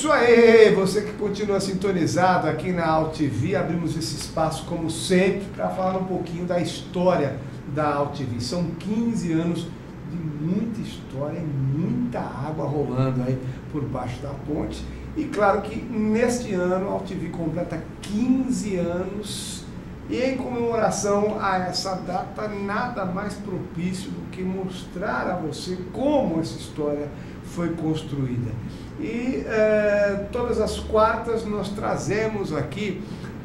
isso aí, você que continua sintonizado aqui na AltV, abrimos esse espaço como sempre para falar um pouquinho da história da AltV. São 15 anos de muita história e muita água rolando aí por baixo da ponte. E claro que neste ano a AltV completa 15 anos e em comemoração a essa data nada mais propício do que mostrar a você como essa história foi construída. E todas as quartas nós trazemos aqui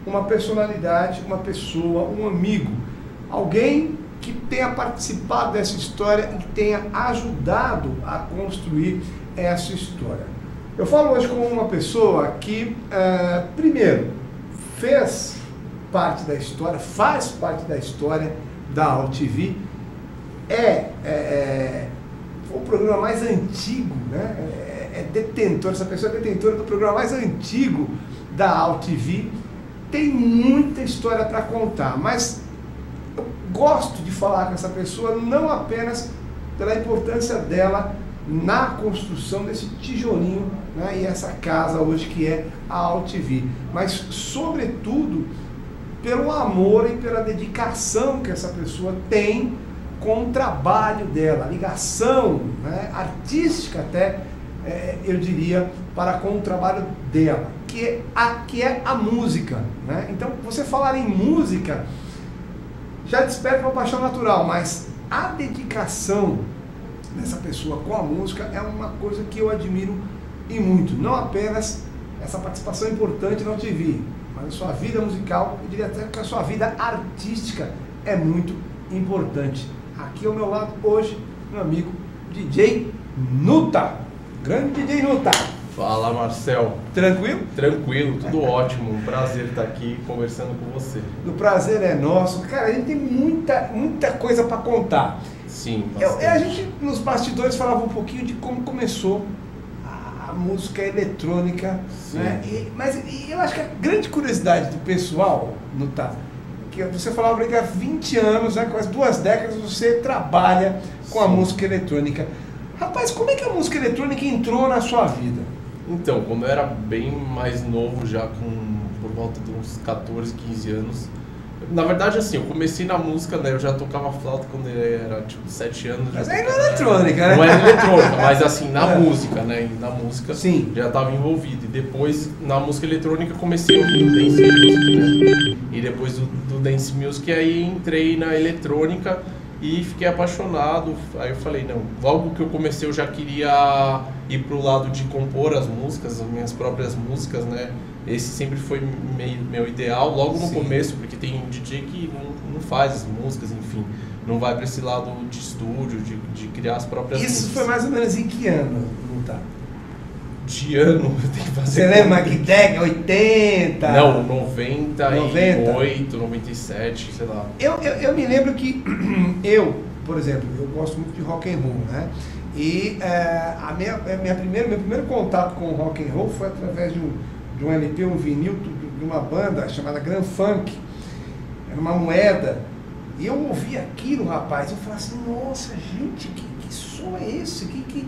uma personalidade, uma pessoa, um amigo, alguém que tenha participado dessa história e tenha ajudado a construir essa história. Eu falo hoje com uma pessoa que, primeiro, fez parte da história, faz parte da história da AltV, foi o programa mais antigo, né? Essa pessoa é detentora do programa mais antigo da AltV, tem muita história para contar, mas eu gosto de falar com essa pessoa não apenas pela importância dela na construção desse tijolinho, né, e essa casa hoje que é a AltV, mas sobretudo pelo amor e pela dedicação que essa pessoa tem com o trabalho dela, a ligação, né, artística até, eu diria, para com o trabalho dela, que é a música, né? Então, você falar em música já desperta uma paixão natural, mas a dedicação dessa pessoa com a música é uma coisa que eu admiro e muito, não apenas essa participação importante na AltV, mas a sua vida musical, eu diria até que a sua vida artística é muito importante. Aqui ao meu lado hoje, meu amigo DJ Nuta. Grande DJ Nuta. Fala, Marcel. Tranquilo? Tranquilo, tudo ótimo. Um prazer estar aqui conversando com você. O prazer é nosso. Cara, a gente tem muita coisa para contar. Sim, a gente, nos bastidores, falava um pouquinho de como começou a música eletrônica. Né? Mas eu acho que a grande curiosidade do pessoal, Nuta, que você falava que há 20 anos, né, quase 2 décadas, você trabalha com a música eletrônica. Rapaz, como é que a música eletrônica entrou na sua vida? Então, quando eu era bem mais novo, já por volta de uns 14, 15 anos, na verdade, assim, eu comecei na música, né, eu já tocava flauta quando eu era, tipo, 7 anos. Mas aí não é eletrônica, né? Não era eletrônica, mas assim, na música, né, na música. Sim. Já estava envolvido. E depois, na música eletrônica, comecei a ouvir o Dance Music, né, e depois do Dance Music, aí entrei na eletrônica e fiquei apaixonado. Aí eu falei, não, logo que eu comecei eu já queria ir pro lado de compor as músicas, as minhas próprias músicas, né? Esse sempre foi meu ideal, logo no começo, porque tem DJ que não faz as músicas, enfim, não vai para esse lado de estúdio, de criar as próprias músicas. Isso foi mais ou menos em que ano, Nuta? De ano, eu tenho que fazer. Você lembra que década? 80? Não, 98, 97, sei lá. Eu me lembro que por exemplo, eu gosto muito de rock and roll, né? E meu primeiro contato com o rock and roll foi através de um LP, um vinil de uma banda chamada Grand Funk. Era uma moeda. E eu ouvi aquilo, rapaz, eu falei assim, nossa, gente, que som é esse? Que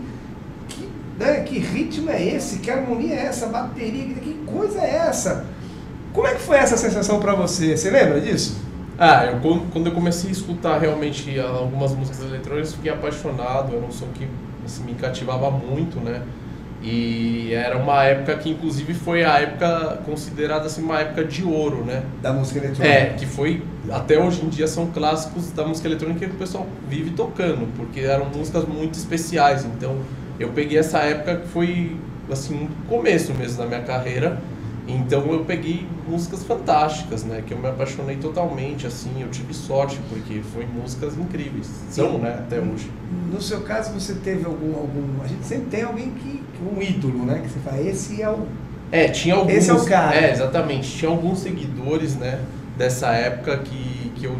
ritmo é esse? Que harmonia é essa? Bateria? Que coisa é essa? Como é que foi essa sensação pra você? Você lembra disso? Quando eu comecei a escutar realmente algumas músicas eletrônicas, fiquei apaixonado. Era um som que assim, me cativava muito, né? E era uma época que inclusive foi a época considerada assim, uma época de ouro, né? Da música eletrônica. Que foi, até hoje em dia são clássicos da música eletrônica que o pessoal vive tocando, porque eram músicas muito especiais. Então eu peguei essa época que foi assim, um começo mesmo da minha carreira. Então eu peguei músicas fantásticas, né? Que eu me apaixonei totalmente, assim, eu tive sorte, porque foi músicas incríveis. São, né, até hoje. No seu caso, você teve algum... A gente sempre tem alguém um ídolo, né? Que você fala, esse é o... tinha alguns... Esse é o cara. Exatamente. Tinha alguns seguidores, né? Dessa época que eu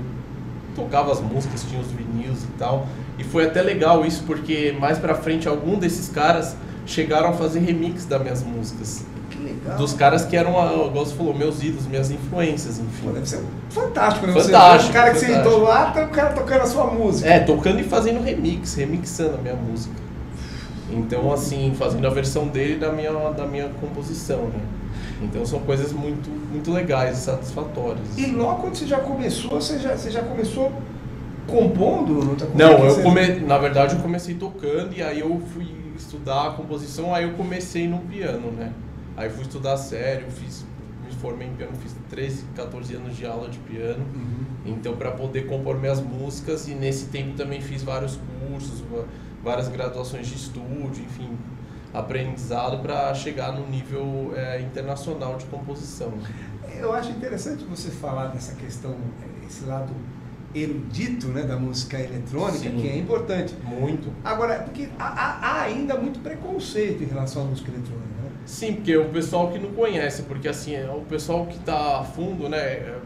tocava as músicas, tinha os vinis e tal. E foi até legal isso, porque mais pra frente, algum desses caras chegaram a fazer remix das minhas músicas. Legal. Dos caras que eram, igual você falou, meus ídolos, minhas influências, enfim. Pô, deve ser fantástico, né? Fantástico. O cara que você sentou lá, tá o cara tocando a sua música. Tocando e fazendo remixando a minha música. Então, assim, fazendo a versão dele da minha composição, né? Então são coisas muito, muito legais e satisfatórias. E logo quando você já começou, você já começou compondo? Na verdade eu comecei tocando e aí eu fui estudar a composição, aí eu comecei no piano, né? Aí eu fui estudar sério, me formei em piano, fiz 13, 14 anos de aula de piano. Então para poder compor minhas músicas, e nesse tempo também fiz vários cursos, várias graduações de estúdio, enfim, aprendizado para chegar no nível internacional de composição. Eu acho interessante você falar dessa questão, esse lado erudito, né, da música eletrônica. Sim, que é importante. Muito. Agora, porque há ainda muito preconceito em relação à música eletrônica, né? Sim, porque o pessoal que não conhece, porque assim, o pessoal que está a fundo, né,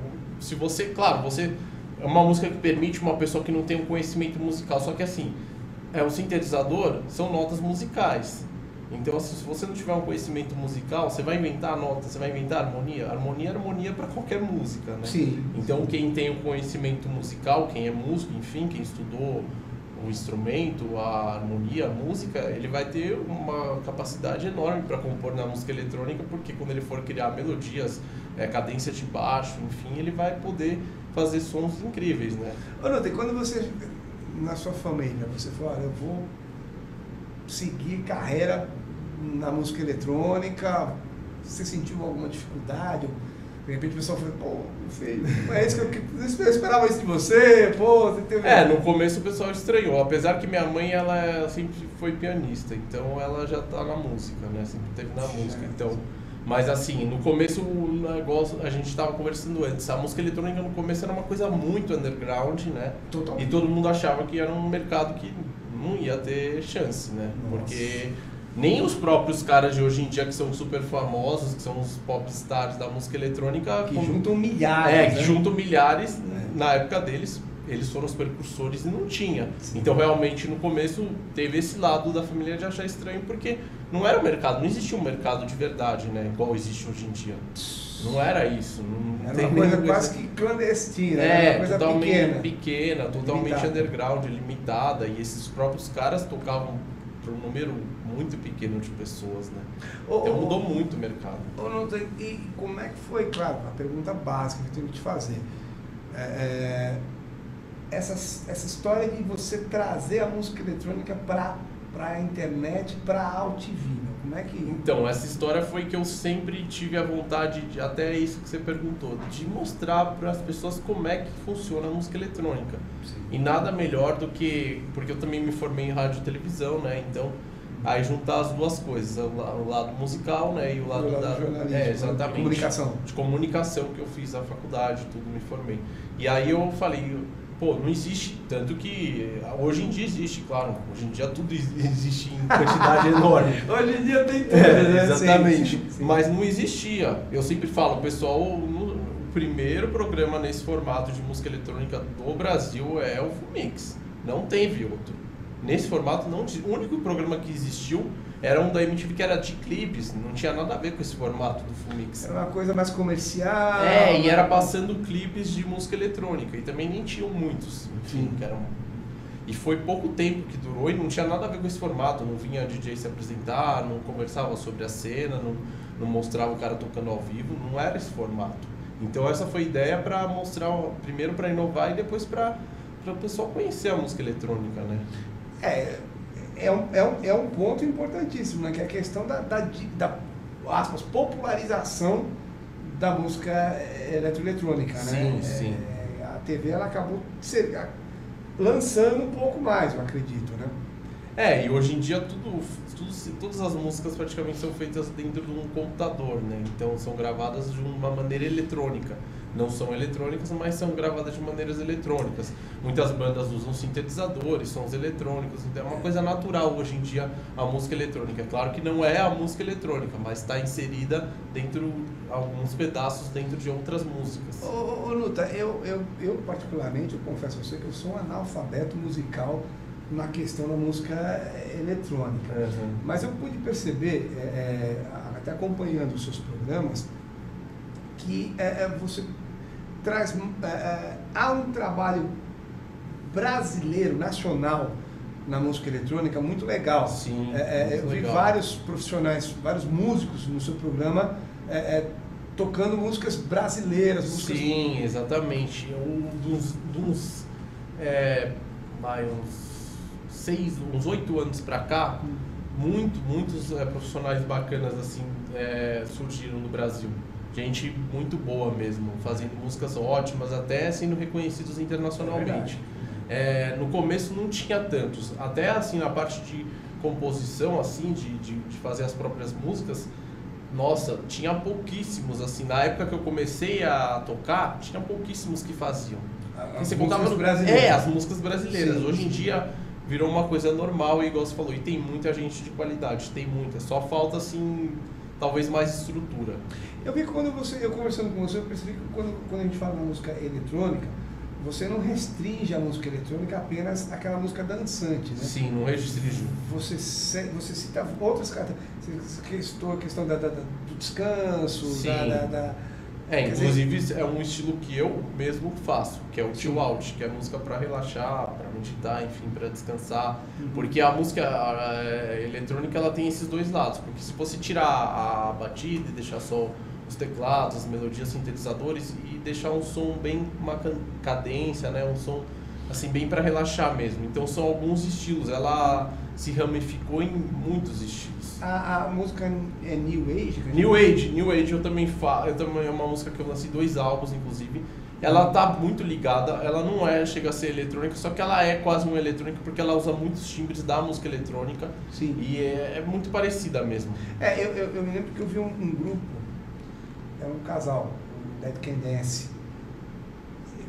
se você, claro, você é uma música que permite uma pessoa que não tem um conhecimento musical, só que assim, o sintetizador são notas musicais. Então, assim, se você não tiver um conhecimento musical, você vai inventar nota, você vai inventar harmonia. Harmonia é harmonia para qualquer música, né? Sim. Então, quem tem o conhecimento musical, quem é músico, enfim, quem estudou o instrumento, a harmonia, a música, ele vai ter uma capacidade enorme para compor na música eletrônica, porque quando ele for criar melodias, cadência de baixo, enfim, ele vai poder fazer sons incríveis, né? Nota, quando você, na sua família, você falou, eu vou seguir carreira na música eletrônica, você sentiu alguma dificuldade? De repente o pessoal falou, pô, filho, não é isso que eu esperava isso de você, pô, você teve... no começo o pessoal estranhou, apesar que minha mãe, ela sempre foi pianista, então ela já tá na música, né, sempre teve na música, então... Mas assim, no começo o negócio, a gente estava conversando antes, a música eletrônica no começo era uma coisa muito underground, né? Totalmente. E todo mundo achava que era um mercado que não ia ter chance, né? Nossa. Porque nem os próprios caras de hoje em dia que são super famosos, que são os pop stars da música eletrônica... Que juntam milhares, que juntam milhares, na época deles, eles foram os precursores e não tinha. Sim. Então realmente no começo teve esse lado da família de achar estranho, porque não era um mercado, não existia um mercado de verdade, né? Igual existe hoje em dia. Não era isso. Não era uma coisa quase que clandestina, uma coisa totalmente pequena, totalmente limitada. Underground, limitada, e esses próprios caras tocavam para um número muito pequeno de pessoas, né? Então mudou muito o mercado. E como é que foi, claro, a pergunta básica que eu tenho que te fazer, essa história de você trazer a música eletrônica para a internet, para a AltV, como é que... Então, essa história foi que eu sempre tive a vontade, até isso que você perguntou, de mostrar para as pessoas como é que funciona a música eletrônica. Sim. E nada melhor do que, porque eu também me formei em rádio e televisão, né, então aí juntar as duas coisas, o lado musical, né, e o lado da jornalismo, exatamente, de comunicação que eu fiz a faculdade, tudo, me formei. E aí eu falei, pô, não existe, tanto que hoje em dia existe, claro, hoje em dia tudo existe em quantidade enorme. Hoje em dia tem tudo, né? Exatamente, sim. Mas não existia. Eu sempre falo, pessoal, o primeiro programa nesse formato de música eletrônica do Brasil é o Fumix, não teve outro. Nesse formato, o único programa que existiu era um da MTV que era de clipes, não tinha nada a ver com esse formato do Fumix. Era uma coisa mais comercial. E era passando clipes de música eletrônica, e também nem tinham muitos, enfim, E foi pouco tempo que durou e não tinha nada a ver com esse formato, não vinha DJ se apresentar, não conversava sobre a cena, não mostrava o cara tocando ao vivo, não era esse formato. Então essa foi a ideia para mostrar, primeiro para inovar e depois para o pessoal conhecer a música eletrônica, né? É um ponto importantíssimo, né? Que é a questão da aspas, popularização da música eletroeletrônica, né? Sim. A TV ela acabou lançando um pouco mais, eu acredito, né? E hoje em dia todas as músicas praticamente são feitas dentro de um computador, né? Então são gravadas de uma maneira eletrônica. Não são eletrônicas, mas são gravadas de maneiras eletrônicas. Muitas bandas usam sintetizadores, sons eletrônicos, então é uma coisa natural hoje em dia a música eletrônica. Claro que não é a música eletrônica, mas está inserida dentro, alguns pedaços dentro de outras músicas. Nuta, eu particularmente, eu confesso a você que eu sou um analfabeto musical na questão da música eletrônica. Uhum. Mas eu pude perceber, até acompanhando os seus programas, que você traz... há um trabalho brasileiro, nacional, na música eletrônica muito legal. Sim, eu vi legal. vários profissionais, vários músicos no seu programa tocando músicas brasileiras. Músicas... Sim, exatamente. Uns 8 anos pra cá, muitos profissionais bacanas assim surgiram no Brasil. Gente muito boa mesmo, fazendo músicas ótimas, até sendo reconhecidos internacionalmente. No começo não tinha tantos, até assim na parte de composição, assim, de fazer as próprias músicas, nossa, tinha pouquíssimos, assim, na época que eu comecei a tocar, tinha pouquíssimos que faziam. As músicas brasileiras. As músicas brasileiras. Sim, Hoje em dia virou uma coisa normal, igual você falou, e tem muita gente de qualidade, tem muita, só falta, assim, talvez mais estrutura. Eu vi que eu conversando com você, eu percebi que quando a gente fala na música eletrônica, você não restringe a música eletrônica apenas àquela música dançante, né? Sim, não restringe. Você cita outras características, você citou a questão do descanso, Sim. Inclusive é um estilo que eu mesmo faço, que é o chill out, que é música para relaxar, para meditar, enfim, para descansar. Porque a música eletrônica ela tem esses dois lados, porque se você tirar a batida e deixar só os teclados, as melodias, sintetizadores e deixar um som bem, uma cadência, né, um som assim bem para relaxar mesmo. Então são alguns estilos, ela se ramificou em muitos estilos. A música é New Age? New Age eu também é uma música que eu lancei 2 álbuns, inclusive. Ela tá muito ligada, ela não chega a ser eletrônica, só que ela é quase uma eletrônica porque ela usa muitos timbres da música eletrônica. Sim. E é muito parecida mesmo. Eu me lembro que eu vi um grupo, um casal, o Dead Can Dance,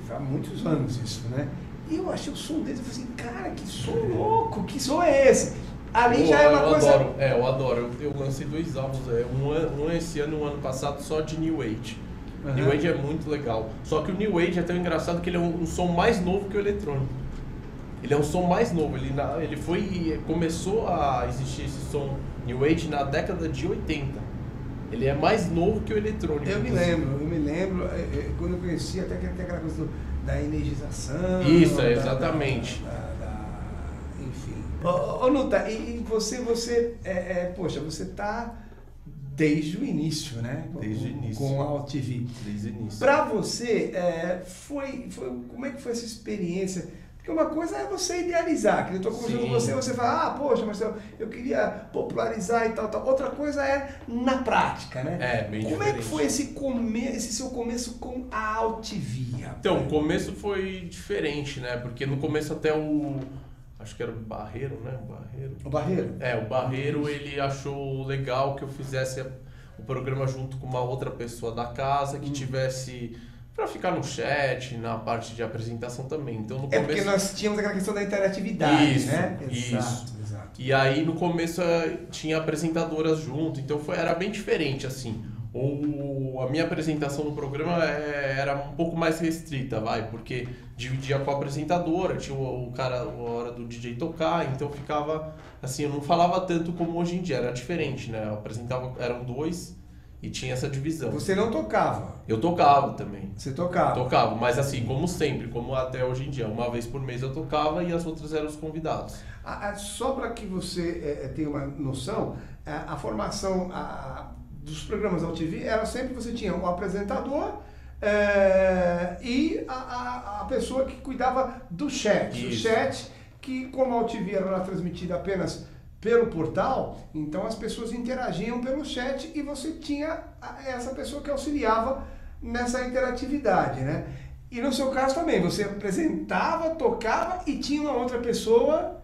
há muitos anos isso, né? E eu achei o som deles, eu falei assim, cara, que som louco, que som é esse? Ali já é uma coisa... Eu adoro. Eu lancei 2 álbuns, um esse ano e um ano passado, só de New Age. Uhum. New Age é muito legal. Só que o New Age é tão engraçado que ele é um som mais novo que o eletrônico. Ele é um som mais novo. Começou a existir esse som New Age na década de 80. Ele é mais novo que o eletrônico. Eu me lembro, quando eu conheci, até que tem aquela coisa da energização. Isso, exatamente. Enfim. Ô Nuta, e você você tá desde o início, né? Desde o início. Com a AltV. Desde o início. Pra você, como é que foi essa experiência? Porque uma coisa é você idealizar, que eu estou conversando com você fala, poxa, Marcelo, eu queria popularizar e tal. Outra coisa é na prática, né? Bem Como diferente. É que foi esse seu começo com a AltV? Então, o começo foi diferente, né? Porque no começo até acho que era o Barreiro, né? O Barreiro? O Barreiro, ele achou legal que eu fizesse o programa junto com uma outra pessoa da casa, que tivesse... Pra ficar no chat, na parte de apresentação também. Então, no começo... porque nós tínhamos aquela questão da interatividade, né? Exato. E aí, no começo, tinha apresentadoras junto, então era bem diferente, assim. A minha apresentação no programa era um pouco mais restrita, porque dividia com a apresentadora, tinha a hora do DJ tocar, então ficava, assim, eu não falava tanto como hoje em dia, era diferente, né? Eu apresentava, eram 2... E tinha essa divisão. Você não tocava? Eu tocava também. Você tocava? Tocava, mas assim, como sempre, como até hoje em dia. Uma vez por mês eu tocava e as outras eram os convidados. Só para que você tenha uma noção, a formação dos programas da AltV era sempre você tinha um apresentador e a pessoa que cuidava do chat. Isso. O chat, que como a AltV era transmitida apenas pelo portal, então as pessoas interagiam pelo chat e você tinha essa pessoa que auxiliava nessa interatividade, né? E no seu caso também, você apresentava, tocava e tinha uma outra pessoa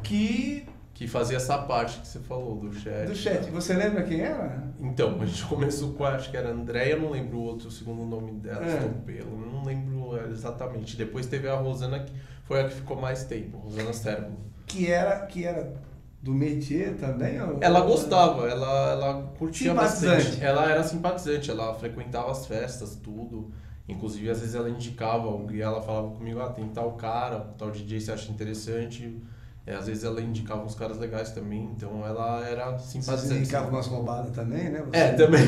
que fazia essa parte que você falou do chat. Do chat. Você lembra quem era? Então, a gente começou com, acho que era Andréia, não lembro o segundo nome dela, Estopelo, não lembro exatamente. Depois teve a Rosana, que foi a que ficou mais tempo, Rosana Servo. Que era do métier também? Ela gostava, ela curtia bastante. Ela era simpatizante, ela frequentava as festas, tudo. Inclusive, às vezes ela indicava, e ela falava comigo, tem tal cara, tal DJ, você acha interessante? Às vezes ela indicava uns caras legais também, então ela era simpatizante. Você indicava umas roubadas também, né? Também.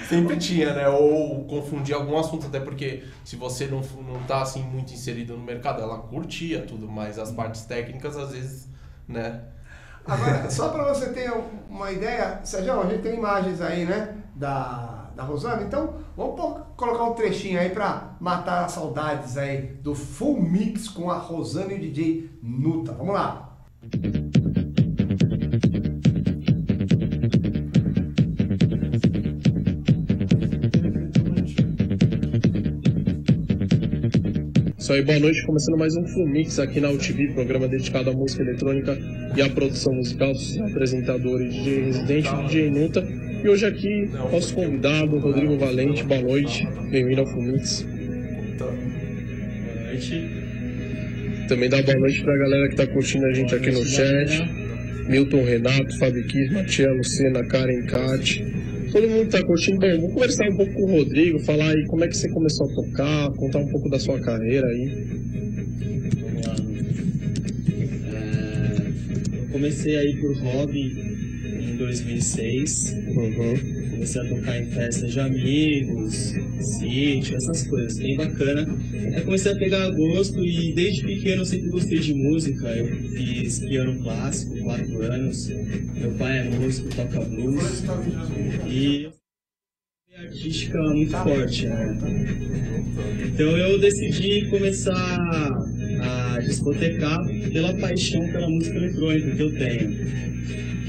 Sempre tinha, né? Ou confundia algum assunto, até porque se você não tá assim muito inserido no mercado, ela curtia tudo, mas as partes técnicas às vezes, né? Agora, só para você ter uma ideia, Sérgio, a gente tem imagens aí, né? Da Rosana, então vamos colocar um trechinho aí para matar as saudades aí do Full Mix com a Rosana e o DJ Nuta. Vamos lá! Isso aí, boa noite, começando mais um Full Mix aqui na UTV, programa dedicado à música eletrônica e à produção musical dos apresentadores DJ Residente e DJ Nuta. E hoje aqui, nosso convidado, Rodrigo Valente. Boa noite, bem-vindo ao Full Mix. Boa noite. Também dá boa noite pra galera que tá curtindo a gente aqui no chat. Milton, Renato, Fábio Kiss, Matia, Lucena, Karen, Kat. Todo mundo tá curtindo. Bom, vamos conversar um pouco com o Rodrigo, falar aí como é que você começou a tocar, contar um pouco da sua carreira aí. Vamos lá. Eu comecei aí por hobby em 2006. Comecei a tocar em festas de amigos, sítio, essas coisas, bem bacana. Aí comecei a pegar gosto e desde pequeno eu sempre gostei de música. Eu fiz piano clássico, 4 anos. Meu pai é músico, toca blues. E a artística muito forte, né? Então eu decidi começar a discotecar pela paixão pela música eletrônica que eu tenho.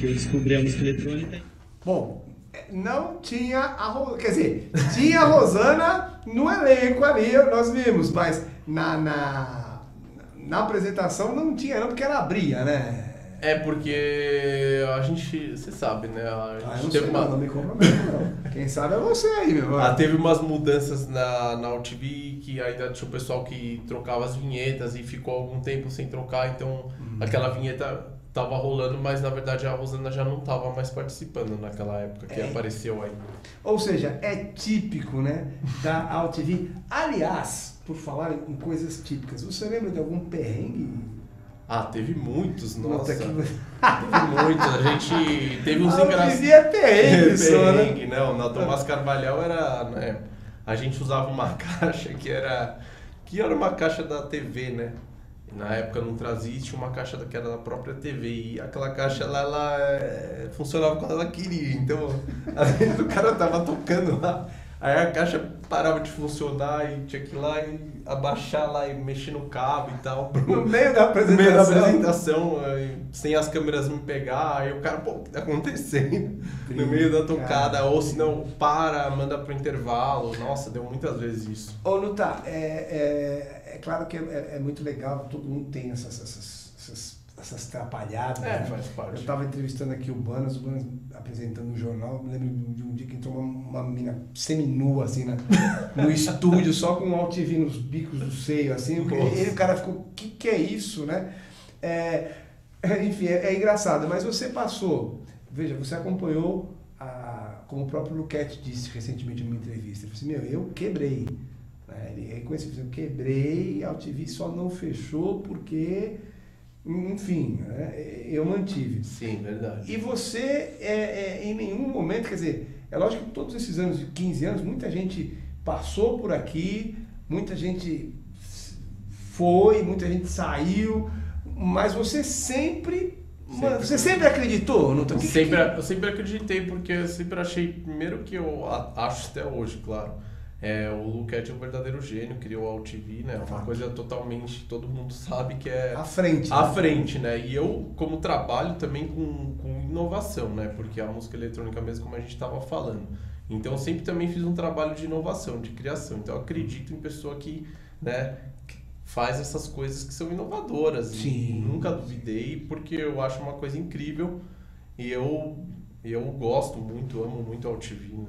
Que eu descobri a música eletrônica. Bom, não tinha a Rosana, quer dizer, tinha a Rosana no elenco ali, nós vimos, mas na apresentação não tinha não, porque ela abria, né? Porque a gente, você sabe, né? A gente teve não me comprometo não. Quem sabe é você aí, meu irmão. Teve umas mudanças na UTV que ainda tinha o pessoal que trocava as vinhetas e ficou algum tempo sem trocar, então aquela vinheta tava rolando, mas na verdade a Rosana já não tava mais participando naquela época que apareceu aí. Ou seja, é típico, né, da UTV. Aliás, por falar em coisas típicas, você lembra de algum perrengue? Teve muitos, nossa. Teve muitos, a gente teve uns engraçados. É perrengue, perrengue, não, na Tomás Carvalhal era, né, a gente usava uma caixa que era uma caixa da TV, né? Na época não trazia, tinha uma caixa que era da própria TV e aquela caixa lá, ela funcionava quando ela queria, então às vezes o cara tava tocando lá, aí a caixa parava de funcionar e tinha que ir lá e abaixar lá e mexer no cabo e tal. No meio da apresentação, sem as câmeras me pegar, aí o cara, pô, o que tá acontecendo? No meio da tocada, ou se não, manda pro intervalo, nossa, deu muitas vezes isso. Ô, Nuta, é claro que é muito legal, todo mundo tem essas trapalhadas. Né? Faz parte. Eu estava entrevistando aqui o Banas apresentando um jornal, me lembro de um dia que entrou uma menina seminua, assim, no estúdio, só com um AltV nos bicos do seio, assim, o cara ficou, o que é isso, né? Enfim, é engraçado, mas você passou, veja, você acompanhou, como o próprio Luquete disse recentemente numa entrevista, ele falou assim, eu quebrei. Ele reconheceu, eu quebrei, a AltV só não fechou porque, enfim, eu mantive. Sim, verdade. E você, em nenhum momento, quer dizer, é lógico que todos esses anos de 15 anos, muita gente passou por aqui, muita gente foi, muita gente saiu, mas você sempre acreditou? Não? Eu sempre acreditei, porque eu sempre achei, primeiro que eu acho até hoje, claro, o Luquete é um verdadeiro gênio, criou a AltV, né? Uma coisa totalmente, todo mundo sabe que é à frente. À frente, né? E eu, como trabalho também com inovação, né? Porque a música eletrônica mesmo, como a gente estava falando. Então eu sempre também fiz um trabalho de inovação, de criação. Então eu acredito em pessoa que, né, faz essas coisas que são inovadoras. Sim. E nunca duvidei, porque eu acho uma coisa incrível. E eu gosto muito, amo muito a AltV, né?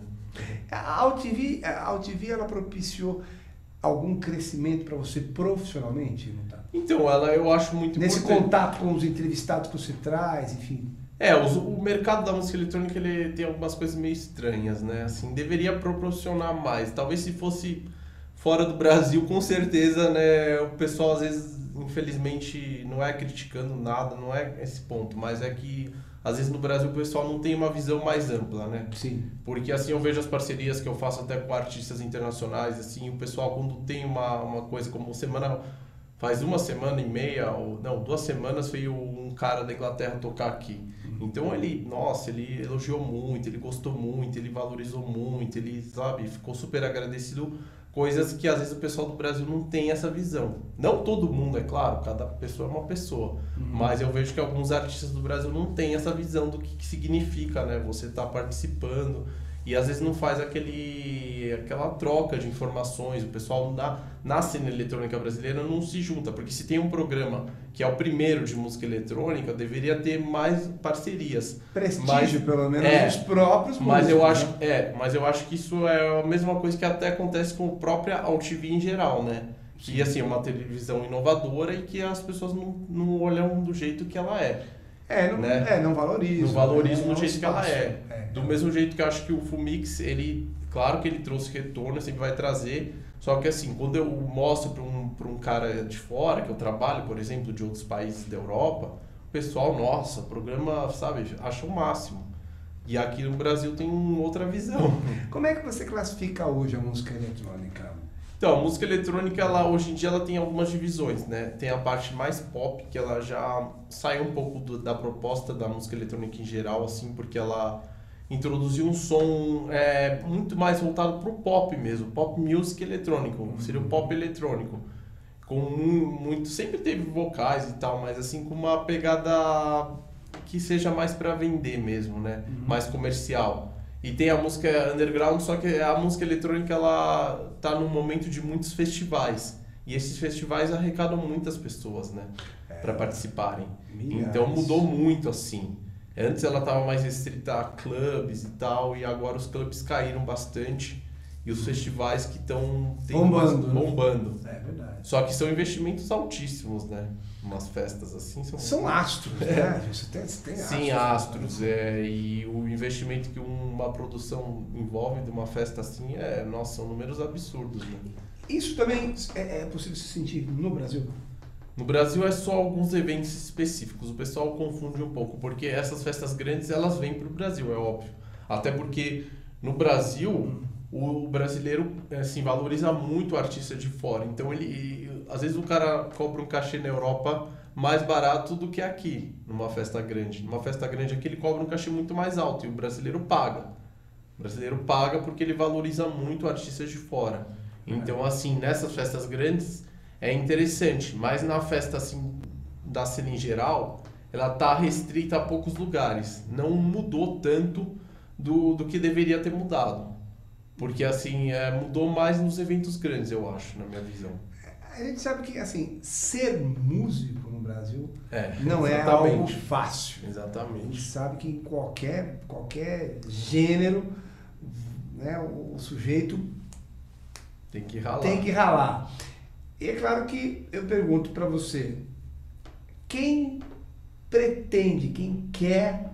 A AltV ela propiciou algum crescimento para você profissionalmente, não tá? Então, eu acho muito nesse importante. contato com os entrevistados que você traz, enfim. O mercado da música eletrônica, ele tem algumas coisas meio estranhas, né? Assim, deveria proporcionar mais. Talvez se fosse fora do Brasil, com certeza, né, o pessoal às vezes, infelizmente, não é criticando nada, não é esse ponto, mas é que às vezes no Brasil o pessoal não tem uma visão mais ampla, né? Sim. Porque assim eu vejo as parcerias que eu faço até com artistas internacionais, assim, o pessoal quando tem uma coisa como faz 1,5 ou não, 2 semanas veio um cara da Inglaterra tocar aqui. Então ele elogiou muito, ele gostou muito, ele valorizou muito, ele, sabe, ficou super agradecido. Coisas que às vezes o pessoal do Brasil não tem essa visão. Não todo mundo, é claro, cada pessoa é uma pessoa. Mas eu vejo que alguns artistas do Brasil não têm essa visão do que significa, né? Você tá participando e às vezes não faz aquela troca de informações. O pessoal na cena eletrônica brasileira não se junta, porque se tem um programa que é o primeiro de música eletrônica, deveria ter mais parcerias. Prestígio, pelo menos, dos próprios músicos. Mas eu acho que isso é a mesma coisa que até acontece com a própria AltV em geral, né? Que assim, é uma televisão inovadora e que as pessoas não olham do jeito que ela é. Não valorizam. Não valorizam do jeito que ela é. Do mesmo jeito que eu acho que o Fumix, claro que ele trouxe retorno, sempre vai trazer, só que assim, quando eu mostro para um cara de fora, que eu trabalho, por exemplo, de outros países da Europa, o pessoal, nossa, o programa, sabe, acha o máximo. E aqui no Brasil tem outra visão. Como é que você classifica hoje a música eletrônica? Então, a música eletrônica, hoje em dia, ela tem algumas divisões, né? Tem a parte mais pop, que ela já saiu um pouco da proposta da música eletrônica em geral, assim, porque ela introduziu um som muito mais voltado para o pop mesmo, pop music eletrônico, seria o pop eletrônico. Sempre teve vocais e tal, mas assim, com uma pegada que seja mais para vender mesmo, né? Mais comercial. E tem a música underground, só que a música eletrônica ela tá num momento de muitos festivais. E esses festivais arrecadam muitas pessoas, né? Para participarem. Milhares. Então mudou muito assim. Antes ela estava mais restrita a clubes e tal, e agora os clubes caíram bastante. E os festivais que estão bombando. É verdade. Só que são investimentos altíssimos, né? Umas festas assim são astros, né? Você tem astros. Sim, astros. E o investimento que uma produção envolve de uma festa assim são números absurdos, né? Isso também é possível se sentir no Brasil? No Brasil é só alguns eventos específicos. O pessoal confunde um pouco, porque essas festas grandes elas vêm para o Brasil, é óbvio. Até porque no Brasil o brasileiro assim, valoriza muito o artista de fora. Então às vezes o cara cobra um cachê na Europa mais barato do que aqui, numa festa grande. Numa festa grande aqui ele cobra um cachê muito mais alto e o brasileiro paga. O brasileiro paga porque ele valoriza muito o artista de fora. Então assim, nessas festas grandes é interessante, mas na festa assim, da cena em geral, ela está restrita a poucos lugares. Não mudou tanto do que deveria ter mudado. Porque assim, mudou mais nos eventos grandes, eu acho, na minha visão. A gente sabe que assim, ser músico no Brasil não exatamente. É algo fácil. Exatamente. A gente sabe que em qualquer gênero, né, o sujeito tem que ralar. E é claro que eu pergunto para você, quem quer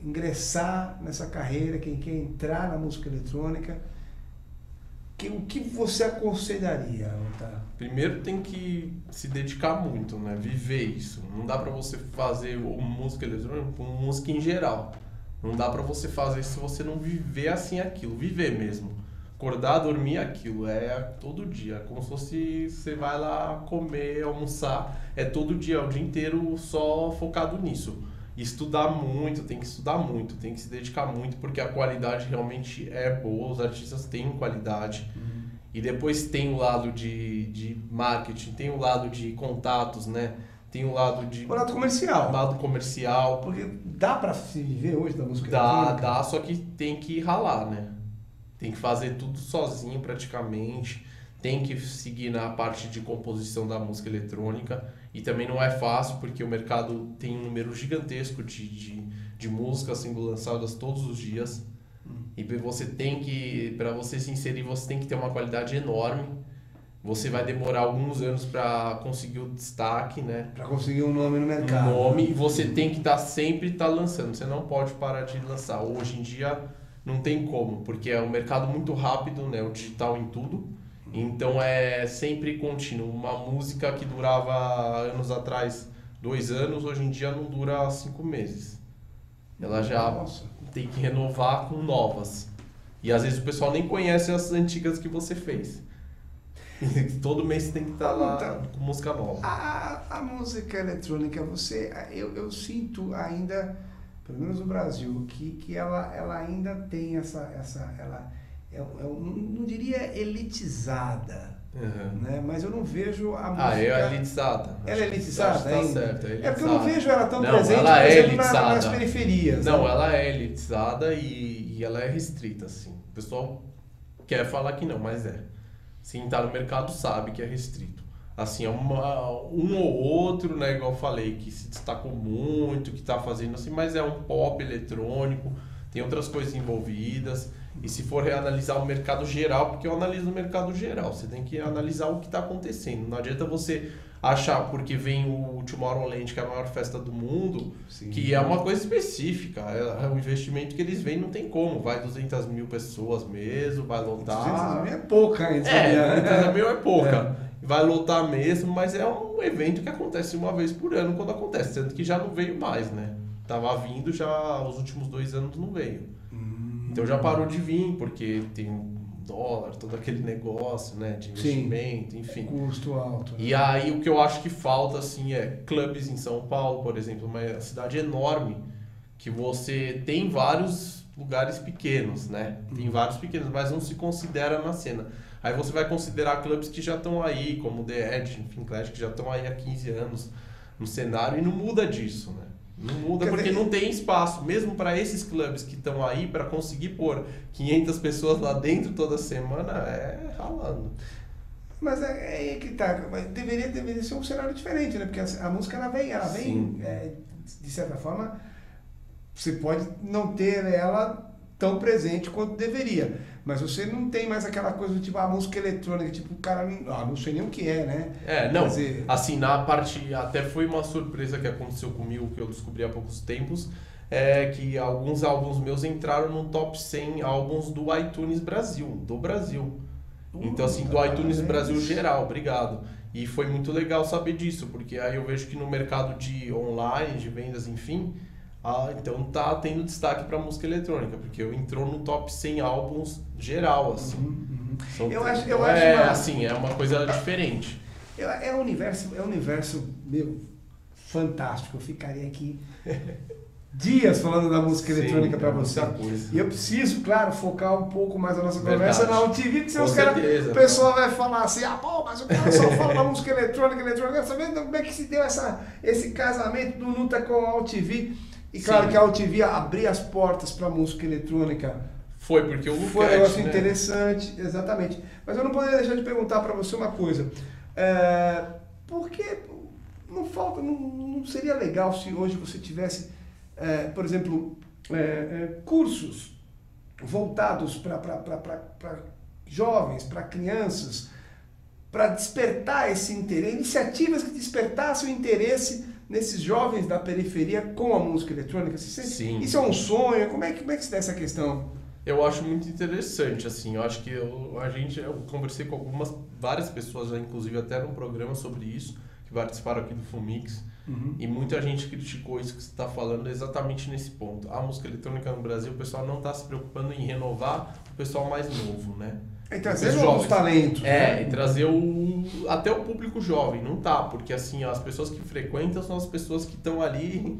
ingressar nessa carreira, quem quer entrar na música eletrônica, o que você aconselharia? Tá? Primeiro tem que se dedicar muito, né? Viver isso. Não dá para você fazer música eletrônica com música em geral. Não dá para você fazer se você não viver assim aquilo, viver mesmo. Acordar, dormir, aquilo, todo dia, é como se fosse, você vai lá comer, almoçar, todo dia, o dia inteiro só focado nisso. Estudar muito, tem que se dedicar muito, porque a qualidade realmente é boa, os artistas têm qualidade. E depois tem o lado de marketing, tem o lado de contatos, né? Tem o lado comercial. Lado comercial. Porque dá pra se viver hoje da música eletrônica? Dá, só que tem que ralar, né? Tem que fazer tudo sozinho praticamente, tem que seguir na parte de composição da música eletrônica e também não é fácil porque o mercado tem um número gigantesco de músicas sendo lançadas todos os dias e para você se inserir você tem que ter uma qualidade enorme, você vai demorar alguns anos para conseguir o destaque, né? Para conseguir um nome no mercado. E você tem que sempre estar lançando, você não pode parar de lançar. Hoje em dia não tem como, porque é um mercado muito rápido, né? O digital em tudo. Então é sempre contínuo. Uma música que durava anos atrás 2 anos, hoje em dia não dura 5 meses. Ela já Nossa. tem que renovar com novas. E às vezes o pessoal nem conhece as antigas que você fez. Todo mês você tem que estar lá Então, com música nova. A música eletrônica, eu sinto ainda, pelo menos no Brasil, que ela ainda tem ela eu não diria elitizada, Uhum. né? Mas eu não vejo a música... É elitizada. Ela é elitizada Acho que tá ainda? certo, É porque eu não vejo ela tão Não, presente, ela por é exemplo, elitizada. nas periferias. Não, né? ela é elitizada e ela é restrita, assim. O pessoal quer falar que não, mas é. Quem tá no mercado sabe que é restrito. Assim, é um ou outro, né, igual eu falei, que se destacou muito, que tá fazendo assim, mas é um pop eletrônico, tem outras coisas envolvidas. E se for reanalisar o mercado geral, porque eu analiso o mercado geral, você tem que analisar o que está acontecendo. Não adianta você achar, porque vem o Tomorrowland, que é a maior festa do mundo, Sim. que é uma coisa específica. É um investimento que eles veem, não tem como. Vai 200 mil pessoas mesmo, vai lotar. 200 mil é pouca ainda. 200 mil é pouca. Vai lotar mesmo, mas é um evento que acontece uma vez por ano quando acontece. Sendo que já não veio mais, né? Tava vindo já, os últimos 2 anos não veio. Então já parou de vir, porque tem dólar, todo aquele negócio, né, de investimento, enfim. Custo alto. Né? E aí o que eu acho que falta, assim, é clubes em São Paulo, por exemplo, uma cidade enorme, que você tem vários lugares pequenos, né? Tem vários pequenos, mas não se considera na cena. Aí você vai considerar clubes que já estão aí, como The Edge, enfim, Clash, que já estão aí há 15 anos no cenário e não muda disso, né? Não muda porque não tem espaço, mesmo para esses clubes que estão aí, para conseguir pôr 500 pessoas lá dentro toda semana, é ralando. Mas é aí que tá, deveria ser um cenário diferente, né? Porque a música ela vem de certa forma, você pode não ter ela tão presente quanto deveria. Mas você não tem mais aquela coisa do tipo, a música eletrônica, tipo, o cara não sei nem o que é, né? Não, dizer... assim, na parte, até foi uma surpresa que aconteceu comigo, que eu descobri há poucos tempos, que alguns álbuns meus entraram no top 100 álbuns do iTunes Brasil, do Brasil. Então, assim, do iTunes Brasil geral, obrigado. E foi muito legal saber disso, porque aí eu vejo que no mercado de online, de vendas, enfim... então tá tendo destaque para música eletrônica, porque eu entrou no top 100 álbuns geral, assim. Eu acho assim, é uma coisa diferente. É um universo meu fantástico. Eu ficaria aqui dias falando da música eletrônica para você. E eu preciso, claro, focar um pouco mais a nossa conversa na UTV, porque senão o pessoal vai falar assim, mas o cara só fala da música eletrônica. Sabendo como é que se deu esse casamento do Nuta com a UTV? E claro que a UTV abrir as portas para a música eletrônica foi porque o Luquete, foi um negócio interessante, exatamente. Mas eu não poderia deixar de perguntar para você uma coisa. Por que não seria legal se hoje você tivesse, por exemplo, cursos voltados para jovens, para crianças, para despertar esse interesse, iniciativas que despertassem o interesse nesses jovens da periferia com a música eletrônica? Sim. Isso é um sonho? Como é que se dá essa questão? Eu acho muito interessante, assim, eu acho que eu conversei com várias pessoas, já, inclusive até num programa sobre isso, que participaram aqui do Fumix, e muita gente criticou isso que você está falando exatamente nesse ponto. A música eletrônica no Brasil, o pessoal não está se preocupando em renovar o pessoal mais novo, né? E trazer novos talentos. E trazer até o público jovem, não tá, porque assim, as pessoas que frequentam são as pessoas que estão ali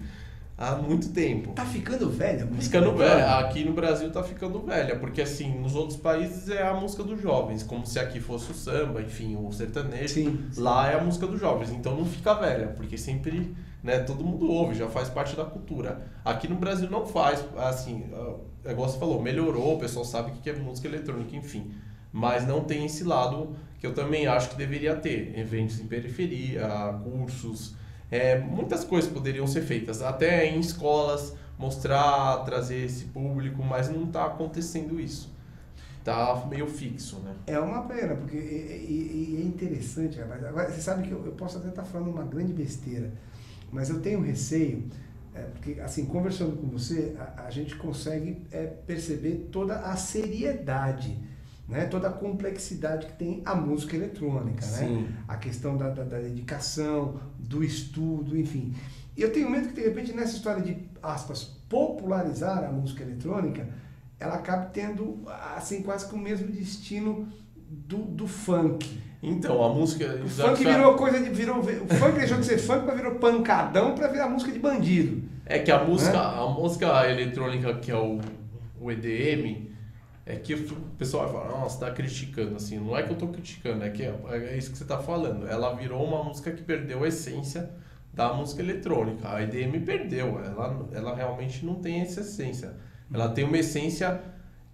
há muito tempo. Tá ficando velha? Ficando velha. Aqui no Brasil tá ficando velha, porque assim, nos outros países é a música dos jovens, como se aqui fosse o samba, enfim, o sertanejo. Sim. Lá é a música dos jovens, então não fica velha, porque sempre, né, todo mundo ouve, já faz parte da cultura. Aqui no Brasil não faz, assim, igual você falou, melhorou, o pessoal sabe o que é música eletrônica, enfim. Mas não tem esse lado que eu também acho que deveria ter. Eventos em periferia, cursos, muitas coisas poderiam ser feitas. Até em escolas, mostrar, trazer esse público, mas não está acontecendo isso. Está meio fixo, né? É uma pena, porque é interessante, rapaz. Agora, você sabe que eu posso até estar falando uma grande besteira, mas eu tenho receio, porque assim, conversando com você, a gente consegue perceber toda a seriedade né? Toda a complexidade que tem a música eletrônica, né? Sim. A questão da dedicação, do estudo, enfim. E eu tenho medo que, de repente, nessa história de, aspas, popularizar a música eletrônica, ela acabe tendo, assim, quase que o mesmo destino do funk. Então, a música... O funk virou coisa de... o funk deixou de ser funk, mas virou pancadão para virar música de bandido. É que a música eletrônica, que é o EDM, é que o pessoal vai falar, nossa, tá criticando, assim, não é que eu tô criticando, é que é isso que você tá falando. Ela virou uma música que perdeu a essência da música eletrônica. A EDM perdeu, ela realmente não tem essa essência. Ela tem uma essência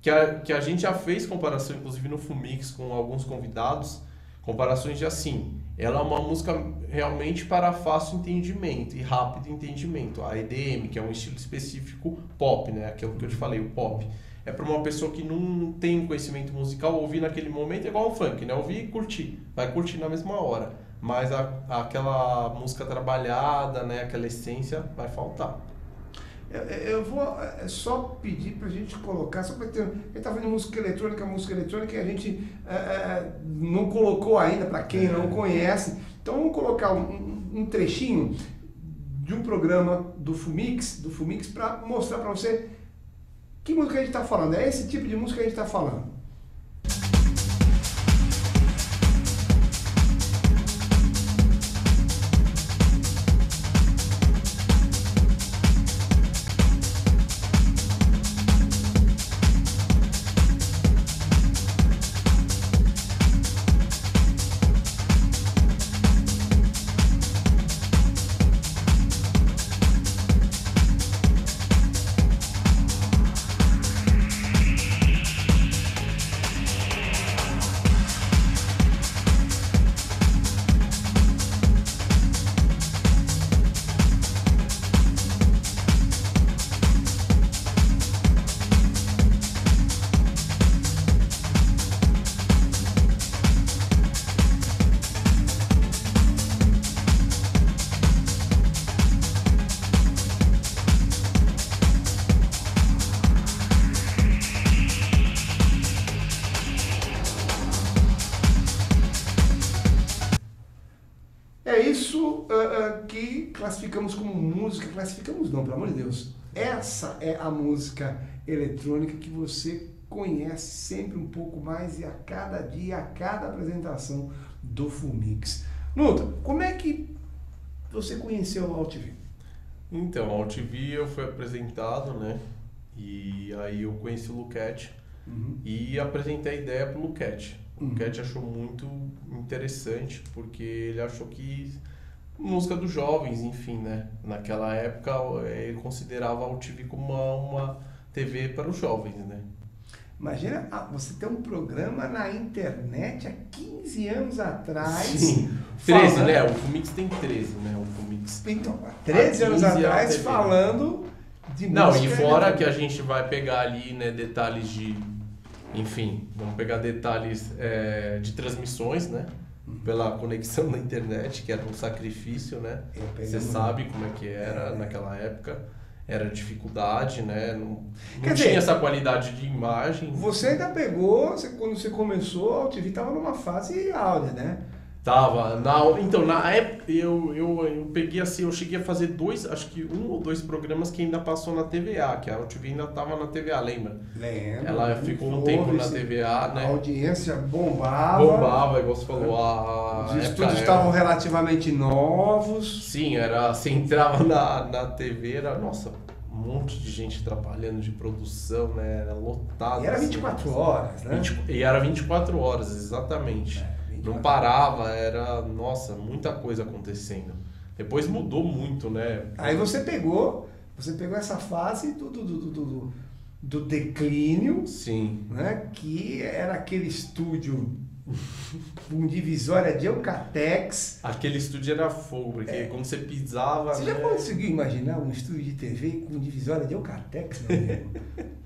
que a gente já fez comparação, inclusive no Fumix, com alguns convidados, comparações de assim, ela é uma música realmente para fácil entendimento e rápido entendimento. A EDM, que é um estilo específico pop, né? Aquilo que eu te falei, o pop. É para uma pessoa que não tem conhecimento musical, ouvir naquele momento é igual ao funk, né? Ouvir e curtir. Vai curtir na mesma hora. Mas aquela música trabalhada, né? Aquela essência vai faltar. Eu vou só pedir pra gente colocar, só para ter... A gente tá falando de música eletrônica e a gente não colocou ainda, para quem não conhece. Então vamos colocar um trechinho de um programa do Fumix para mostrar para você que música a gente tá falando. É esse tipo de música que a gente tá falando. É isso que classificamos como música. Classificamos não, pelo amor de Deus. Essa é a música eletrônica que você conhece sempre um pouco mais e a cada dia, a cada apresentação do Fumix. Nuta, como é que você conheceu a AltV? Então, a AltV eu fui apresentado, né? E aí eu conheci o Luquete e apresentei a ideia pro Luquete. O Luquete achou muito interessante, porque ele achou que música dos jovens, enfim, né? Naquela época ele considerava a AltV como uma TV para os jovens, né? Imagina, você tem um programa na internet há 15 anos atrás. Sim, 13, né? O Fumix tem 13, né? O Fumix. Então, 13 anos atrás falando de música. Não, e fora que a gente vai pegar ali, né, detalhes de... Enfim, vamos pegar detalhes de transmissões, né? Pela conexão na internet, que era um sacrifício, né? Você sabe como é que era naquela época. Era dificuldade, né? Não tinha essa qualidade de imagem. Você ainda pegou, quando você começou, a AltV estava numa fase áurea, né? Tava. Então, na época, eu peguei assim, eu cheguei a fazer acho que 1 ou 2 programas que ainda passou na TVA, que a AltV ainda estava na TVA, lembra? Lembro. Ela ficou um tempo na TVA, né? A audiência bombava. Bombava, igual você falou. Os estúdios estavam relativamente novos. Sim, você entrava na TV, era, nossa, um monte de gente trabalhando de produção, né? Era lotado. E era 24 horas, né? E era 24 horas, exatamente. Não parava, era, nossa, muita coisa acontecendo. Depois mudou muito, né? Aí você pegou essa fase do declínio. Sim. Né? Que era aquele estúdio com divisória de Eucatex. Aquele estúdio era fogo, porque quando você pisava... Você já conseguiu imaginar um estúdio de TV com divisória de Eucatex, meu amigo?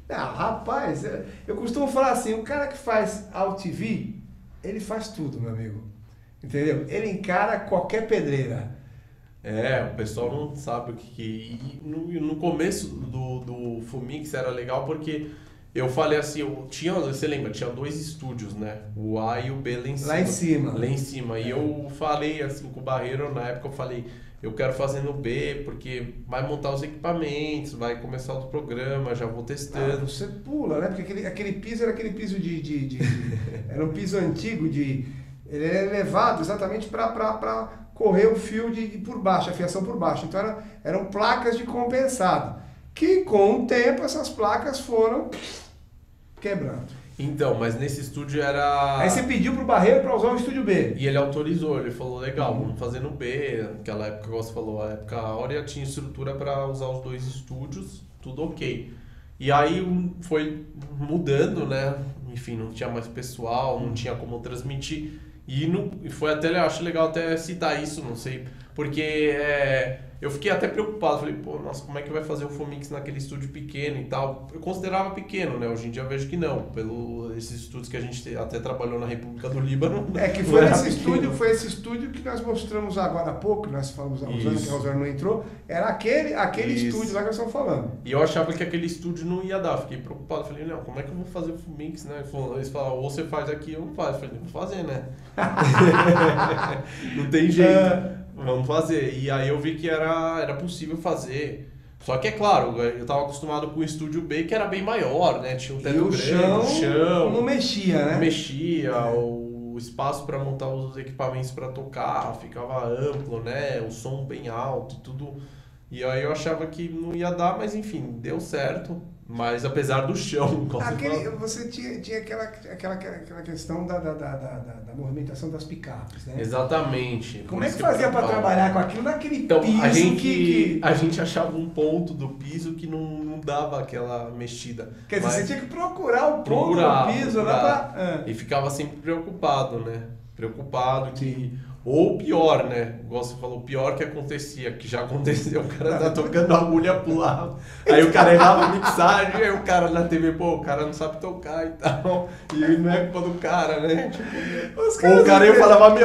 Não, rapaz, eu costumo falar assim, o cara que faz AltV, ele faz tudo, meu amigo. Entendeu? Ele encara qualquer pedreira. O pessoal não sabe o que... E no começo do Fumix era legal porque Eu falei assim, você lembra, tinha 2 estúdios, né? O A e o B lá em cima. Lá em cima. Lá em cima. E eu falei assim com o Barreiro, na época eu falei, eu quero fazer no B, porque vai montar os equipamentos, vai começar outro programa, já vou testando. Você pula, né? Porque aquele piso era aquele piso era um piso antigo ele era elevado exatamente para correr o fio por baixo, a fiação por baixo. Então eram placas de compensado, que com o tempo essas placas foram quebrando. Então, mas nesse estúdio era... Aí você pediu pro Barreiro para usar o estúdio B. E ele autorizou, ele falou, legal, vamos fazer no B. Naquela época, como você falou, a época áurea tinha estrutura para usar os 2 estúdios, tudo ok. E aí foi mudando, né? Enfim, não tinha mais pessoal, não tinha como transmitir. E foi até, eu acho legal até citar isso, não sei, porque eu fiquei até preocupado, falei, pô, nossa, como é que vai fazer o Fomix naquele estúdio pequeno e tal? Eu considerava pequeno, né? Hoje em dia eu vejo que não, esses estúdios que a gente até trabalhou na República do Líbano. Que foi esse estúdio que nós mostramos agora há pouco, nós falamos há uns anos que a Rosana não entrou, era aquele estúdio lá que nós estamos falando. E eu achava que aquele estúdio não ia dar, fiquei preocupado, falei, não, como é que eu vou fazer o Fomix, né? Eles falaram, ou você faz aqui ou não faz. Eu falei, vou fazer, né? Não tem jeito. Vamos fazer. E aí eu vi que era possível fazer. Só que é claro, eu estava acostumado com o estúdio B, que era bem maior, né? Tinha um teto grande, o chão não mexia, né? Não mexia, o espaço para montar os equipamentos para tocar ficava amplo, né? O som bem alto, tudo. E aí eu achava que não ia dar, mas enfim, deu certo. Mas apesar do chão... Você tinha aquela questão da movimentação das picapes, né? Exatamente. Como é que fazia para trabalhar com aquilo naquele piso a gente achava um ponto do piso que não dava aquela mexida. Quer dizer, você tinha que procurar o ponto do piso, né? E ficava sempre preocupado, né? Ou pior, né? Igual você falou, o pior que acontecia, que já aconteceu, o cara tá tocando a agulha pulava. Aí o cara errava a mixagem, aí o cara na TV, pô, o cara não sabe tocar e tal. E não é culpa do cara, né? Ou o cara eu falava,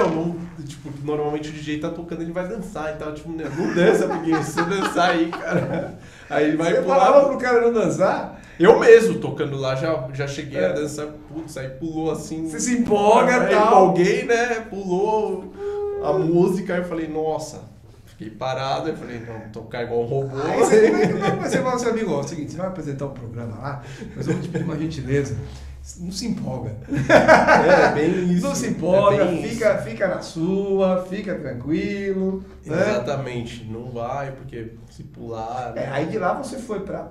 normalmente o DJ tá tocando, ele vai dançar e tal. Tipo, não dança, porque se você dançar aí, cara. Aí ele vai pular. Você falava pro cara não dançar? Eu mesmo, tocando lá, já cheguei a dançar, putz, aí pulou assim... Você se empolga e tal. Empolguei, né? Pulou a música, aí eu falei, nossa, fiquei parado, aí falei, não, tocar igual um robô. Aí você fala ao seu amigo, ó, é o seguinte, você vai apresentar um programa lá, mas eu vou te pedir uma gentileza, não se empolga. Bem isso. Não se empolga, fica na sua, fica tranquilo. Exatamente, né? Não vai, porque se pular... Né? Aí de lá você foi pra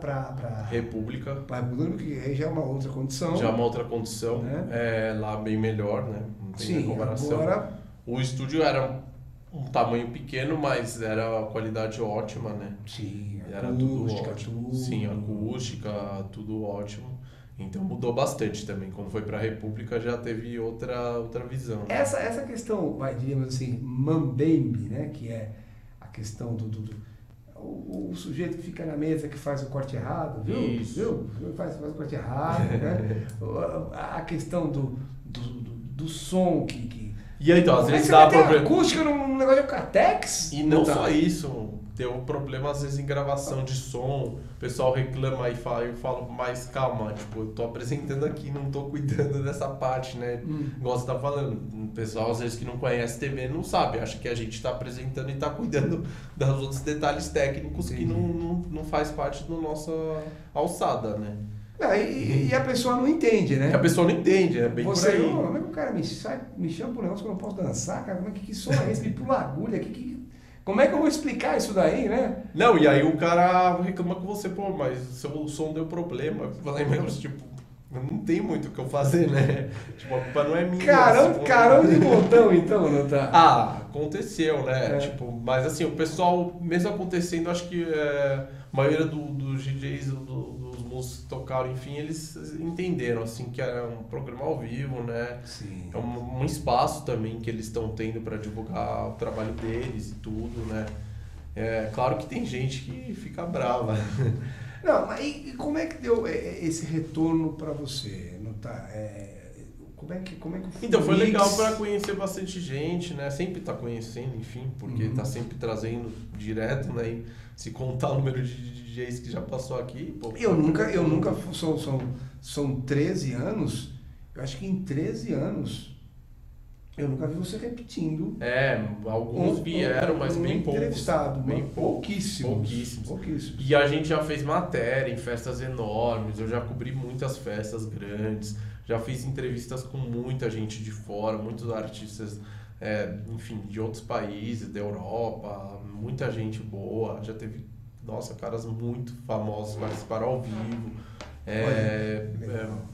República. Pra República, que aí já é uma outra condição. Já é uma outra condição, né? Lá bem melhor, né? Não tem comparação. Agora... O estúdio era um tamanho pequeno, mas era qualidade ótima, né? Sim, era acústica, tudo. Sim, acústica, tudo ótimo. Então mudou bastante também. Quando foi para a República já teve outra visão. Né? Essa questão, diríamos assim, mambembe, né? Que é a questão o sujeito que fica na mesa que faz o corte errado, viu? Isso. Viu? Faz o corte errado, né? A questão do som que... E aí, então, às vezes dá problema. Acústica num negócio de Catex? E não só isso, deu problema às vezes em gravação de som, o pessoal reclama e fala, eu falo, mas calma, tipo, eu tô apresentando aqui, não tô cuidando dessa parte, né? Igual você tá falando, o pessoal às vezes que não conhece TV não sabe, acha que a gente tá apresentando e tá cuidando dos outros detalhes técnicos que não faz parte da nossa alçada, né? E a pessoa não entende, né? A pessoa não entende, é bem por aí. Como é que o cara me chama pro negócio que eu não posso dançar, cara? Como é que som é esse? Me pula agulha, como é que eu vou explicar isso daí, né? Não, e aí o cara reclama com você, pô, mas o som deu problema. Eu falei, mas tipo, não tem muito o que eu fazer, né? Tipo, a culpa não é minha. Carão de montão, então, não tá? Aconteceu, né? Tipo, mas assim, o pessoal, mesmo acontecendo, acho que a maioria dos DJs, dos músicos que tocaram, enfim, eles entenderam, assim, que era um programa ao vivo, né? Sim. É um espaço também que eles estão tendo para divulgar o trabalho deles e tudo, né? Claro que tem gente que fica brava. Não, mas e como é que deu esse retorno para você? Não tá, Como é que Então foi Fumix- legal para conhecer bastante gente, né? Sempre tá conhecendo, enfim, porque tá sempre trazendo direto, né? E se contar o número de DJs que já passou aqui, pô. Eu nunca são 13 anos, eu acho que em 13 anos eu nunca vi você repetindo. Alguns vieram, mas bem poucos. Entrevistado, Bem pouquíssimos. E a gente já fez matéria em festas enormes, eu já cobri muitas festas grandes, já fiz entrevistas com muita gente de fora, muitos artistas, enfim, de outros países, da Europa, muita gente boa, já teve, nossa, caras muito famosos participaram ao vivo.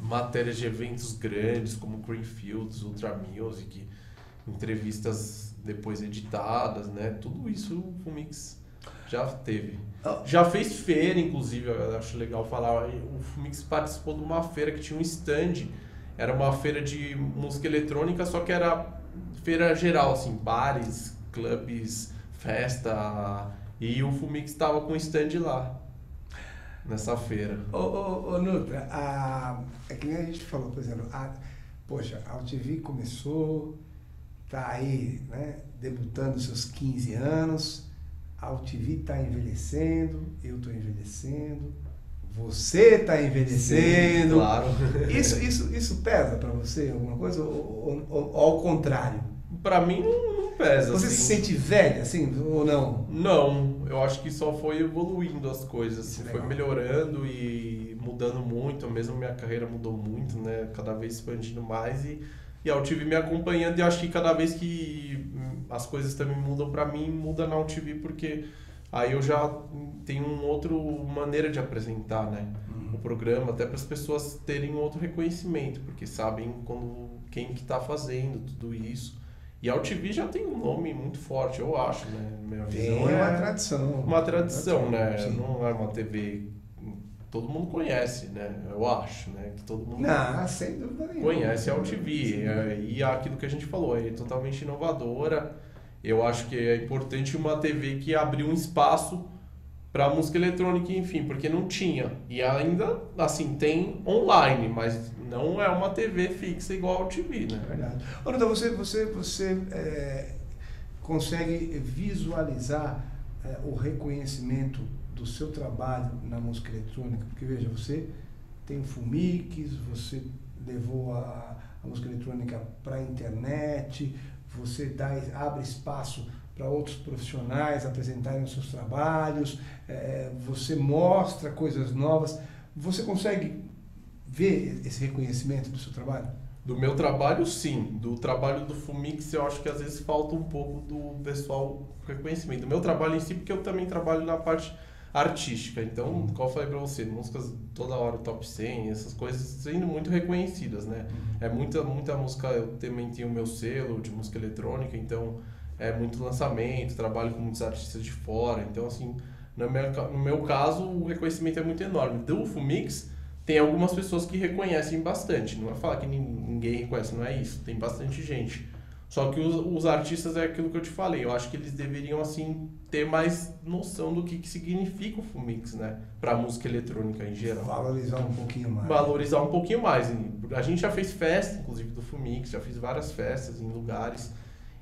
Matérias de eventos grandes como Greenfields, Ultra Music, entrevistas depois editadas, né? Tudo isso o Fumix já teve. Já fez feira, inclusive, eu acho legal falar. O Fumix participou de uma feira que tinha um stand. Era uma feira de música eletrônica, só que era feira geral, assim, bares, clubes, festa. E o Fumix estava com um stand lá. Nessa feira. Ô Nutra, é que nem a gente falou, por exemplo, a UTV começou, tá aí, né, debutando seus 15 anos, a UTV tá envelhecendo, eu tô envelhecendo, você tá envelhecendo. Sim, claro. Isso pesa pra você alguma coisa ou ao contrário? Pra mim não pesa. Você assim. se sente velho, assim, ou não? Não, eu acho que só foi evoluindo as coisas, assim, foi legal. melhorando e mudando muito, mesmo minha carreira mudou muito, né, cada vez expandindo mais e a UTV me acompanhando e acho que cada vez que as coisas também mudam pra mim, muda na UTV porque aí eu já tenho uma outra maneira de apresentar, né, o programa, até para as pessoas terem um outro reconhecimento, porque sabem quem que tá fazendo tudo isso. E a UTV já tem um nome muito forte, eu acho, né? Minha visão Tem uma tradição. Uma tradição, né? Sim. Não é uma TV todo mundo conhece, né? Eu acho, né? Que todo mundo Sem dúvida nenhuma. conhece a UTV. E aquilo que a gente falou, é totalmente inovadora. Eu acho que é importante uma TV que abriu um espaço para música eletrônica, enfim, porque não tinha. E ainda, assim, tem online, mas não é uma TV fixa igual a UTV, né? É verdade. Então, você consegue visualizar o reconhecimento do seu trabalho na música eletrônica? Porque, veja, você tem o Fumix, você levou a música eletrônica para a internet, você abre espaço para outros profissionais apresentarem os seus trabalhos, você mostra coisas novas. Você consegue ver esse reconhecimento do seu trabalho? Do meu trabalho, sim. Do trabalho do Fumix, eu acho que às vezes falta um pouco do pessoal reconhecimento. Do meu trabalho em si, porque eu também trabalho na parte artística. Então, como eu falei pra você, músicas toda hora, top 100, essas coisas sendo muito reconhecidas, né? É muita música, eu também tenho o meu selo de música eletrônica, então é muito lançamento, trabalho com muitos artistas de fora. Então, assim, no meu caso, o reconhecimento é muito enorme. Do Fumix, tem algumas pessoas que reconhecem bastante. Não é falar que ninguém reconhece, não é isso. Tem bastante gente. Só que os artistas é aquilo que eu te falei. Eu acho que eles deveriam, assim, ter mais noção do que significa o Fumix, né? Pra música eletrônica em geral. Valorizar um pouquinho mais. Valorizar um pouquinho mais. A gente já fez festa, inclusive, do Fumix. Já fiz várias festas em lugares.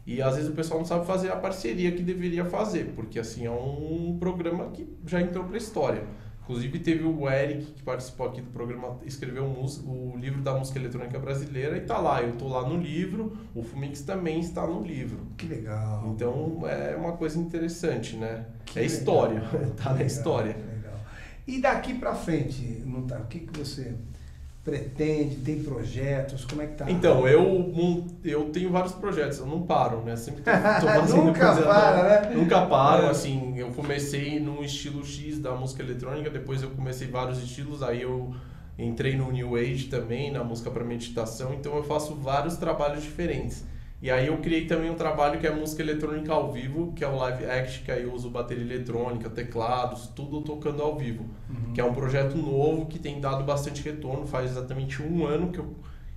E às vezes o pessoal não sabe fazer a parceria que deveria fazer. Porque, assim, é um programa que já entrou pra história. Inclusive teve o Eric, que participou aqui do programa, escreveu o livro da música eletrônica brasileira e tá lá. Eu tô lá no livro, o Fumix também está no livro. Que legal. Então é uma coisa interessante, né? Que é legal. História, tá na Legal, história. Legal. E daqui pra frente, Nutra, o que você pretende? Tem projetos? Como é que tá? Então, eu tenho vários projetos, eu não paro, né? Sempre tô fazendo Nunca coisa para, nova. né? Nunca paro, assim, eu comecei no estilo X da música eletrônica, depois eu comecei vários estilos, aí eu entrei no New Age também, na música para meditação, então eu faço vários trabalhos diferentes. E aí eu criei também um trabalho que é música eletrônica ao vivo, que é o Live Act, que aí eu uso bateria eletrônica, teclados, tudo tocando ao vivo. Que é um projeto novo que tem dado bastante retorno, faz exatamente 1 ano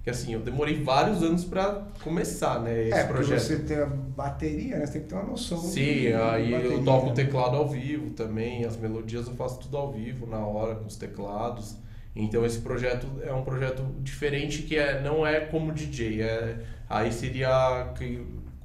que assim, eu demorei vários anos para começar, né, esse porque projeto. você tem a bateria, né? Você tem que ter uma noção. Sim, de aí bateria, eu toco o né? teclado ao vivo também, as melodias eu faço tudo ao vivo, na hora, com os teclados. Então esse projeto é um projeto diferente que não é como DJ, aí seria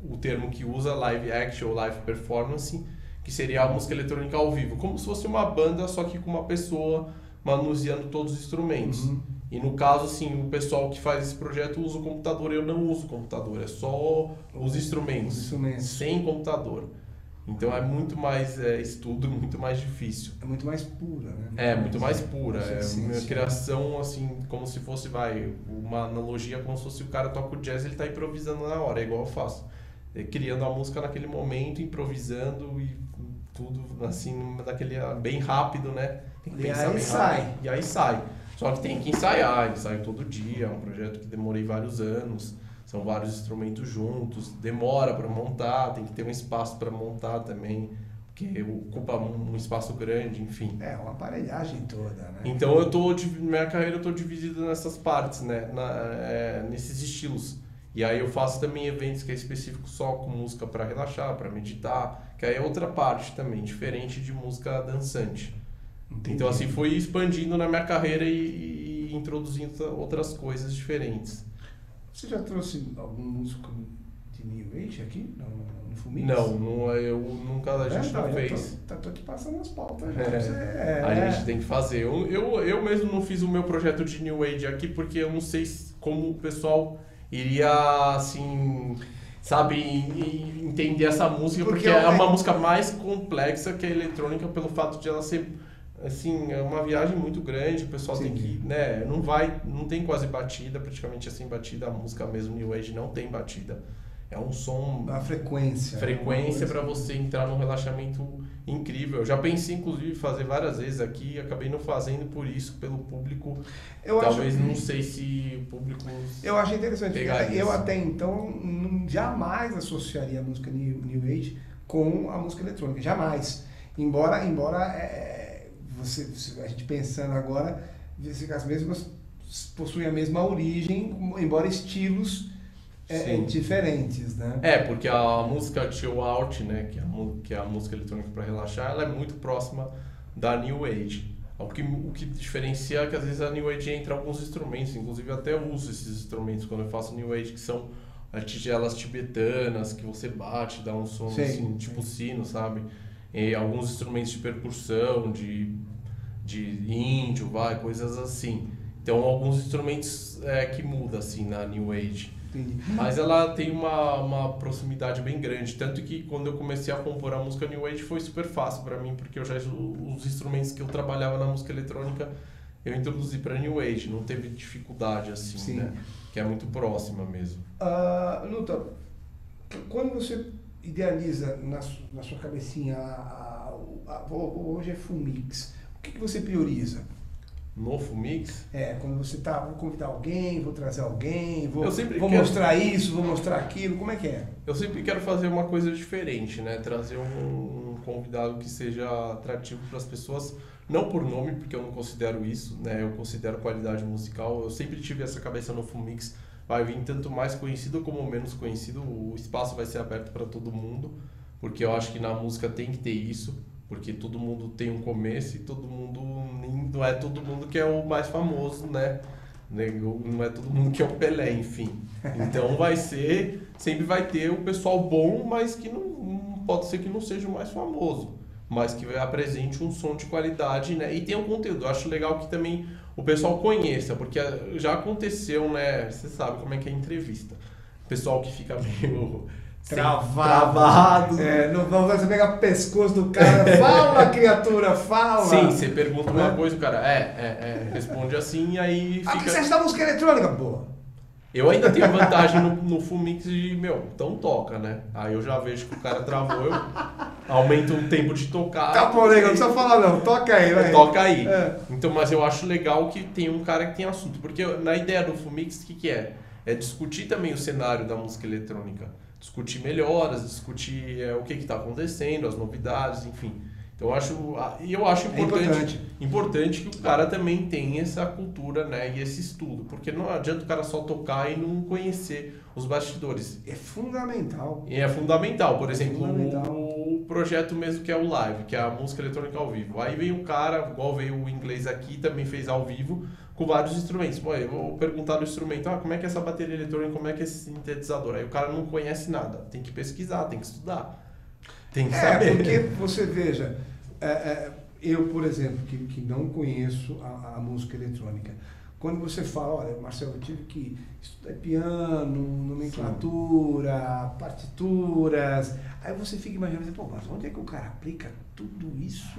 o termo que usa live action ou live performance, que seria a música eletrônica ao vivo, como se fosse uma banda, só que com uma pessoa manuseando todos os instrumentos. E no caso, assim, o pessoal que faz esse projeto usa o computador, eu não uso o computador, é só os instrumentos. Sem computador. Então é muito mais estudo, muito mais difícil. É muito mais pura, né? É, muito mais pura. É uma criação, assim, como se fosse, uma analogia, como se fosse o cara toca o jazz, ele tá improvisando na hora, é igual eu faço. Criando a música naquele momento, improvisando e tudo, assim, bem rápido, né? Tem que pensar bem rápido. E aí sai. Só que tem que ensaiar, ensaio todo dia, é um projeto que demorei vários anos, são vários instrumentos juntos, demora para montar, tem que ter um espaço para montar também, porque ocupa um espaço grande, enfim. É, uma aparelhagem toda, né? Então minha carreira eu tô dividido nessas partes, né? Nesses estilos. E aí eu faço também eventos que é específico só com música para relaxar, para meditar, que aí é outra parte também, diferente de música dançante. Entendi. Então assim, foi expandindo na minha carreira e introduzindo outras coisas diferentes. Você já trouxe algum músico de New Age aqui no Fumix? Não, eu nunca, a gente não fez. Tô te passando as pautas. A gente tem que fazer. Eu mesmo não fiz o meu projeto de New Age aqui porque eu não sei como o pessoal iria, assim, sabe, entender essa música, porque é uma música mais complexa que a eletrônica, pelo fato de ela ser, assim, é uma viagem muito grande, o pessoal tem que, né, não tem quase batida, praticamente assim, batida, a música mesmo New Age não tem batida. É um som... A frequência. Frequência para você entrar num relaxamento incrível. Eu já pensei, inclusive, em fazer várias vezes aqui, acabei não fazendo por isso, pelo público. Não sei se o público... Eu acho interessante. Eu até então jamais associaria a música New Age com a música eletrônica. Jamais. Embora a gente pensando agora, as mesmas possuem a mesma origem, embora estilos diferentes, né? Porque a música chill out, né, que é a música eletrônica para relaxar, ela é muito próxima da New Age. O que diferencia é que às vezes a New Age entra alguns instrumentos, inclusive eu até uso esses instrumentos quando eu faço New Age, que são as tigelas tibetanas, que você bate, dá um som assim, tipo sino, sabe? E alguns instrumentos de percussão, de índio, coisas assim. Então alguns instrumentos que mudam assim na New Age. Entendi. Mas ela tem uma proximidade bem grande, tanto que quando eu comecei a compor a música New Age foi super fácil para mim, porque os instrumentos que eu trabalhava na música eletrônica eu introduzi para New Age, não teve dificuldade assim, né? Que é muito próxima mesmo. Nuta, quando você idealiza na sua cabecinha hoje é Fumix, o que você prioriza? No Fumix? Quando você vou convidar alguém, vou trazer alguém, vou quero... mostrar isso, vou mostrar aquilo, como é que é? Eu sempre quero fazer uma coisa diferente, né? Trazer um convidado que seja atrativo para as pessoas, não por nome, porque eu não considero isso, né? Eu considero qualidade musical. Eu sempre tive essa cabeça no Fumix, vai vir tanto mais conhecido como menos conhecido, o espaço vai ser aberto para todo mundo, porque eu acho que na música tem que ter isso. Porque todo mundo tem um começo e não é todo mundo que é o mais famoso, né? Não é todo mundo que é o Pelé, enfim. Então sempre vai ter o pessoal bom, mas que não pode ser que não seja o mais famoso, mas que apresente um som de qualidade, né? E tem um conteúdo. Eu acho legal que também o pessoal conheça, porque já aconteceu, né? Você sabe como é que é a entrevista. O pessoal que fica meio... travado. Não vamos você pegar o pescoço do cara, fala criatura, fala. Sim, você pergunta uma coisa, o cara responde assim e aí fica... O que você acha da música eletrônica, pô? Eu ainda tenho vantagem no Fumix de, então toca, né? Aí eu já vejo que o cara travou, eu aumento o tempo de tocar. Tá bom, legal, não precisa falar não, toca aí, vai. Toca aí. Então, mas eu acho legal que tem um cara que tem assunto, porque na ideia do Fumix, o que é? É discutir também o cenário da música eletrônica. Discutir melhoras, discutir o que está acontecendo, as novidades, enfim. Então eu acho importante que o cara também tenha essa cultura, né, e esse estudo, porque não adianta o cara só tocar e não conhecer os bastidores. É fundamental. Por exemplo, o projeto mesmo que é o live, que é a música eletrônica ao vivo. Aí vem um cara, igual veio o inglês aqui, também fez ao vivo, com vários instrumentos. Pô, eu vou perguntar do instrumento, como é que é essa bateria eletrônica, como é que é esse sintetizador? Aí o cara não conhece nada, tem que pesquisar, tem que estudar, tem que saber. Porque você veja, eu, por exemplo, que não conheço a música eletrônica, quando você fala, olha, Marcelo, eu tive que estudar piano, nomenclatura, partituras, aí você fica imaginando, pô, mas onde é que o cara aplica tudo isso?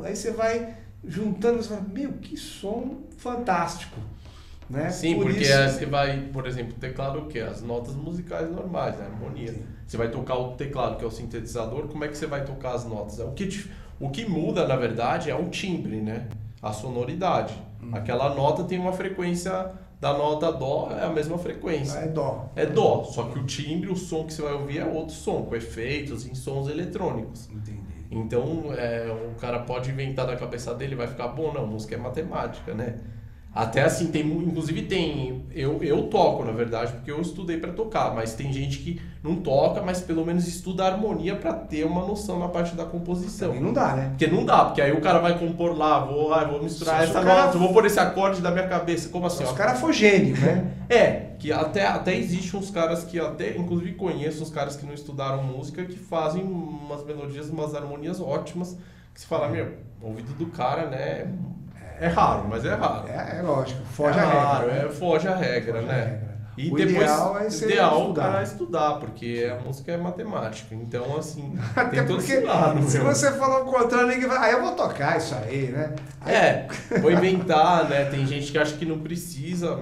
Aí você vai juntando, você fala, meu, que som fantástico, né? Sim, por porque isso... você vai, por exemplo, teclado o quê? As notas musicais normais, a harmonia. Sim. Você vai tocar o teclado, que é o sintetizador, como é que você vai tocar as notas? O que muda, na verdade, é o timbre, né? A sonoridade. Aquela nota tem uma frequência da nota Dó, é a mesma frequência. É Dó. É Dó, só que o timbre, o som que você vai ouvir é outro som, com efeitos em sons eletrônicos. Entendi. Então, o cara pode inventar da cabeça dele, vai ficar bom, não, música é matemática, né? Até assim, inclusive eu toco, na verdade, porque eu estudei para tocar, mas tem gente que não toca, mas pelo menos estuda a harmonia para ter uma noção na parte da composição. Também não dá, né? Porque não dá, porque aí o cara vai compor lá, vou misturar essa nota, vou pôr esse acorde da minha cabeça, como assim? Se o cara for gênio, né? Que até existem uns caras que inclusive conheço uns caras que não estudaram música, que fazem umas melodias, umas harmonias ótimas, que se fala, o ouvido do cara, né? É raro, mas é raro. É lógico, foge a regra. Foge a regra, né? E o depois, ideal é estudar, porque a música é matemática. Então, assim, até tem todo esse lado. Se você falar o contrário, ninguém vai, eu vou tocar isso aí, né? Vou inventar, né? Tem gente que acha que não precisa,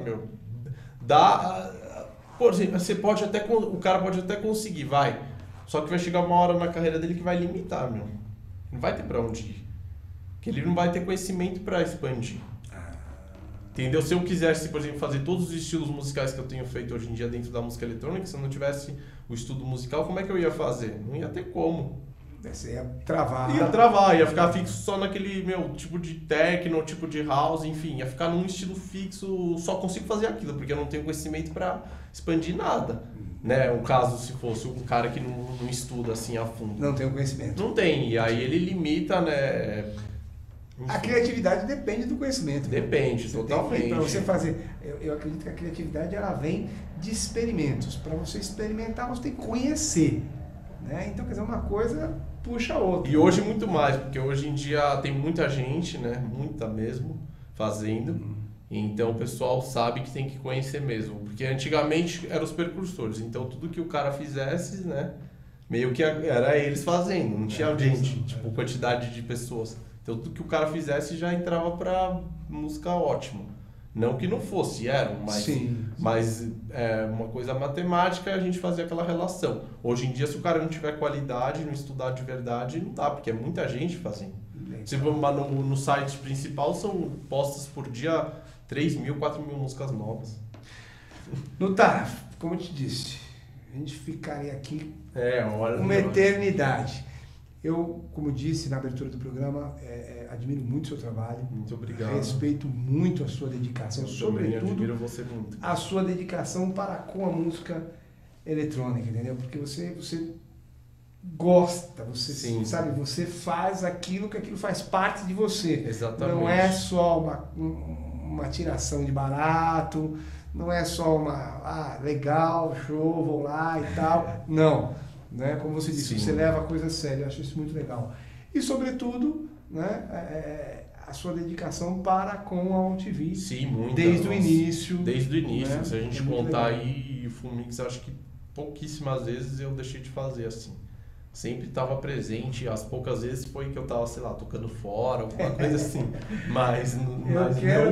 por exemplo, o cara pode até conseguir, vai. Só que vai chegar uma hora na carreira dele que vai limitar, Não vai ter pra onde ir. Que ele não vai ter conhecimento para expandir. Entendeu? Se eu quisesse, por exemplo, fazer todos os estilos musicais que eu tenho feito hoje em dia dentro da música eletrônica, se eu não tivesse o estudo musical, como é que eu ia fazer? Não ia ter como. Você ia travar. Ia ficar fixo só naquele tipo de techno, tipo de house, enfim, ia ficar num estilo fixo, só consigo fazer aquilo, porque eu não tenho conhecimento para expandir nada. Né? O caso se fosse um cara que não estuda assim a fundo. Não tem o conhecimento. Não tem, e aí ele limita, né? A criatividade depende do conhecimento. Depende, totalmente. Para você fazer, eu acredito que a criatividade ela vem de experimentos. Para você experimentar, você tem que conhecer. Né? Então, quer dizer, uma coisa puxa a outra. E hoje muito mais, porque hoje em dia tem muita gente, né? Muita mesmo, fazendo. Então o pessoal sabe que tem que conhecer mesmo. Porque antigamente eram os precursores. Então tudo que o cara fizesse, né? Meio que era eles fazendo. Não tinha gente, tipo, quantidade de pessoas. Então tudo que o cara fizesse já entrava pra música ótima. Não que não fosse, mas uma coisa matemática, a gente fazia aquela relação. Hoje em dia, se o cara não tiver qualidade, não estudar de verdade, não dá, porque é muita gente fazendo. Se no site principal, são postas por dia 3.000, 4.000 músicas novas. Não tá, como eu te disse, a gente ficaria aqui uma eternidade. Eu, como disse na abertura do programa, admiro muito o seu trabalho. Muito obrigado. Respeito muito a sua dedicação, sobretudo admiro você muito. A sua dedicação para com a música eletrônica, entendeu? Porque você gosta, você sabe, você faz aquilo que aquilo faz parte de você. Exatamente. Não é só uma tiração de barato, não é só legal, show, vou lá e tal. Não. Né? Como você disse, você leva a coisa a sério, eu acho isso muito legal. E, sobretudo, né, a sua dedicação para com a OnTV. Sim, muito. Desde o início. Desde o início. Né? Se a gente contar aí, o Fumix, acho que pouquíssimas vezes eu deixei de fazer assim. Sempre estava presente, as poucas vezes foi que eu estava, sei lá, tocando fora, alguma coisa assim. Mas não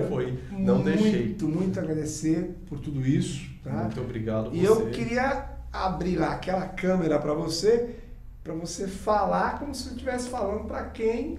foi, não deixei. Muito agradecer por tudo isso. Tá? Muito obrigado. E eu queria abrir lá aquela câmera para você falar como se você estivesse falando para quem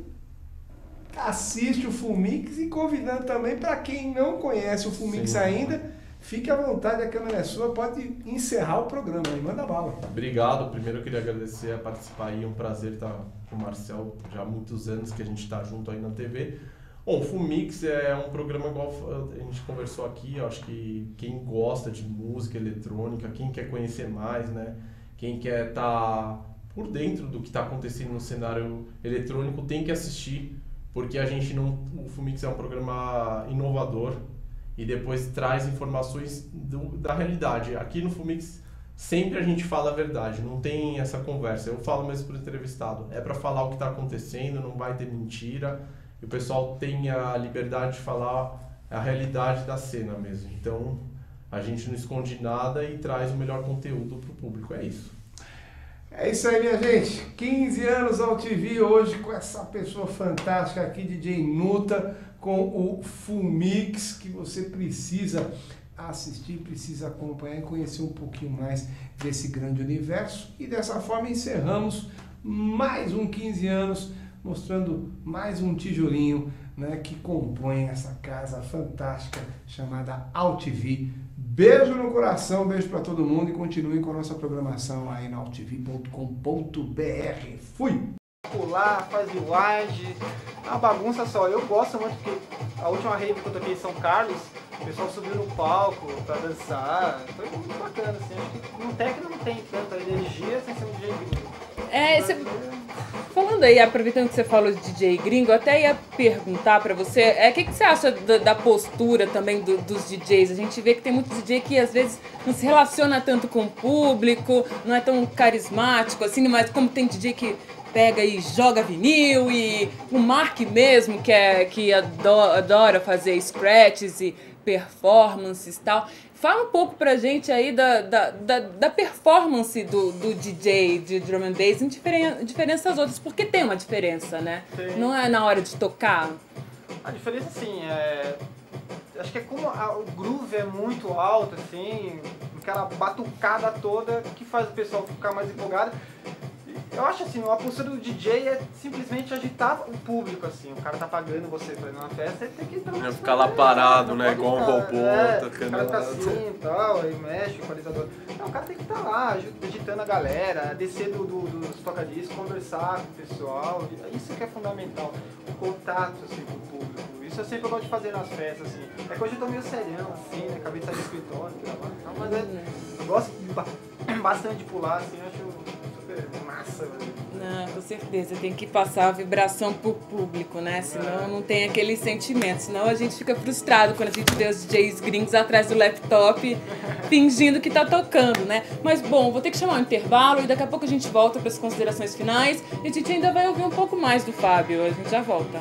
assiste o Fumix e convidando também para quem não conhece o Fumix ainda, fique à vontade, a câmera é sua, pode encerrar o programa aí, manda bala. Obrigado, primeiro eu queria agradecer a participar aí, é um prazer estar com o Marcel, já há muitos anos que a gente está junto aí na TV. Bom, o Fumix é um programa igual a gente conversou aqui, eu acho que quem gosta de música eletrônica, quem quer conhecer mais, né? Quem quer estar por dentro do que está acontecendo no cenário eletrônico tem que assistir, porque a gente não, o Fumix é um programa inovador e depois traz informações da realidade. Aqui no Fumix sempre a gente fala a verdade, não tem essa conversa. Eu falo mesmo para o entrevistado, é para falar o que está acontecendo, não vai ter mentira, e o pessoal tem a liberdade de falar a realidade da cena mesmo. Então a gente não esconde nada e traz o melhor conteúdo para o público, é isso. É isso aí, minha gente. 15 anos ao TV hoje com essa pessoa fantástica aqui, DJ Nuta, com o Fumix, que você precisa assistir, precisa acompanhar e conhecer um pouquinho mais desse grande universo. E dessa forma encerramos mais um 15 anos, mostrando mais um tijolinho, né, que compõe essa casa fantástica chamada AltV. Beijo no coração, beijo para todo mundo e continuem com a nossa programação aí na altv.com.br. Fui! Pular, fazer wide, uma bagunça só. Eu gosto muito porque a última rave que eu toquei em São Carlos, o pessoal subiu no palco pra dançar, foi muito bacana, assim. Acho que no techno não tem tanta energia sem ser um DJ gringo. Falando aí, aproveitando que você falou de DJ gringo, eu até ia perguntar pra você, o que você acha da postura também dos DJs? A gente vê que tem muito DJ que às vezes não se relaciona tanto com o público, não é tão carismático assim, mas como tem DJ que pega e joga vinil, e o Mark mesmo, que adora fazer scratches e performances e tal. Fala um pouco pra gente aí da performance do DJ de Drum and Bass em diferença das outras, porque tem uma diferença, né? Sim. Não é na hora de tocar? A diferença, assim, acho que é como o groove é muito alto, assim, aquela batucada toda que faz o pessoal ficar mais empolgado. Eu acho assim, a postura do DJ é simplesmente agitar o público, assim. O cara tá pagando você pra ir numa festa, ele tem que entrar. Não ficar lá parado, né? Igual um robô, tocando. O cara tá assim e tal, aí mexe o equalizador. Não, o cara tem que estar lá, agitando a galera, descer dos tocadiscos, conversar com o pessoal. Isso que é fundamental, o contato, assim, com o público. Isso eu sempre gosto de fazer nas festas, assim. É que hoje eu tô meio serião, assim, né? Acabei de sair do escritório, mas eu gosto bastante de pular, assim, eu acho massa, velho. Não, com certeza, tem que passar a vibração pro público, né? Senão não tem aquele sentimento. Senão a gente fica frustrado quando a gente vê os DJs gringos atrás do laptop fingindo que tá tocando, né? Mas bom, vou ter que chamar um intervalo e daqui a pouco a gente volta para as considerações finais e a gente ainda vai ouvir um pouco mais do Fábio. A gente já volta.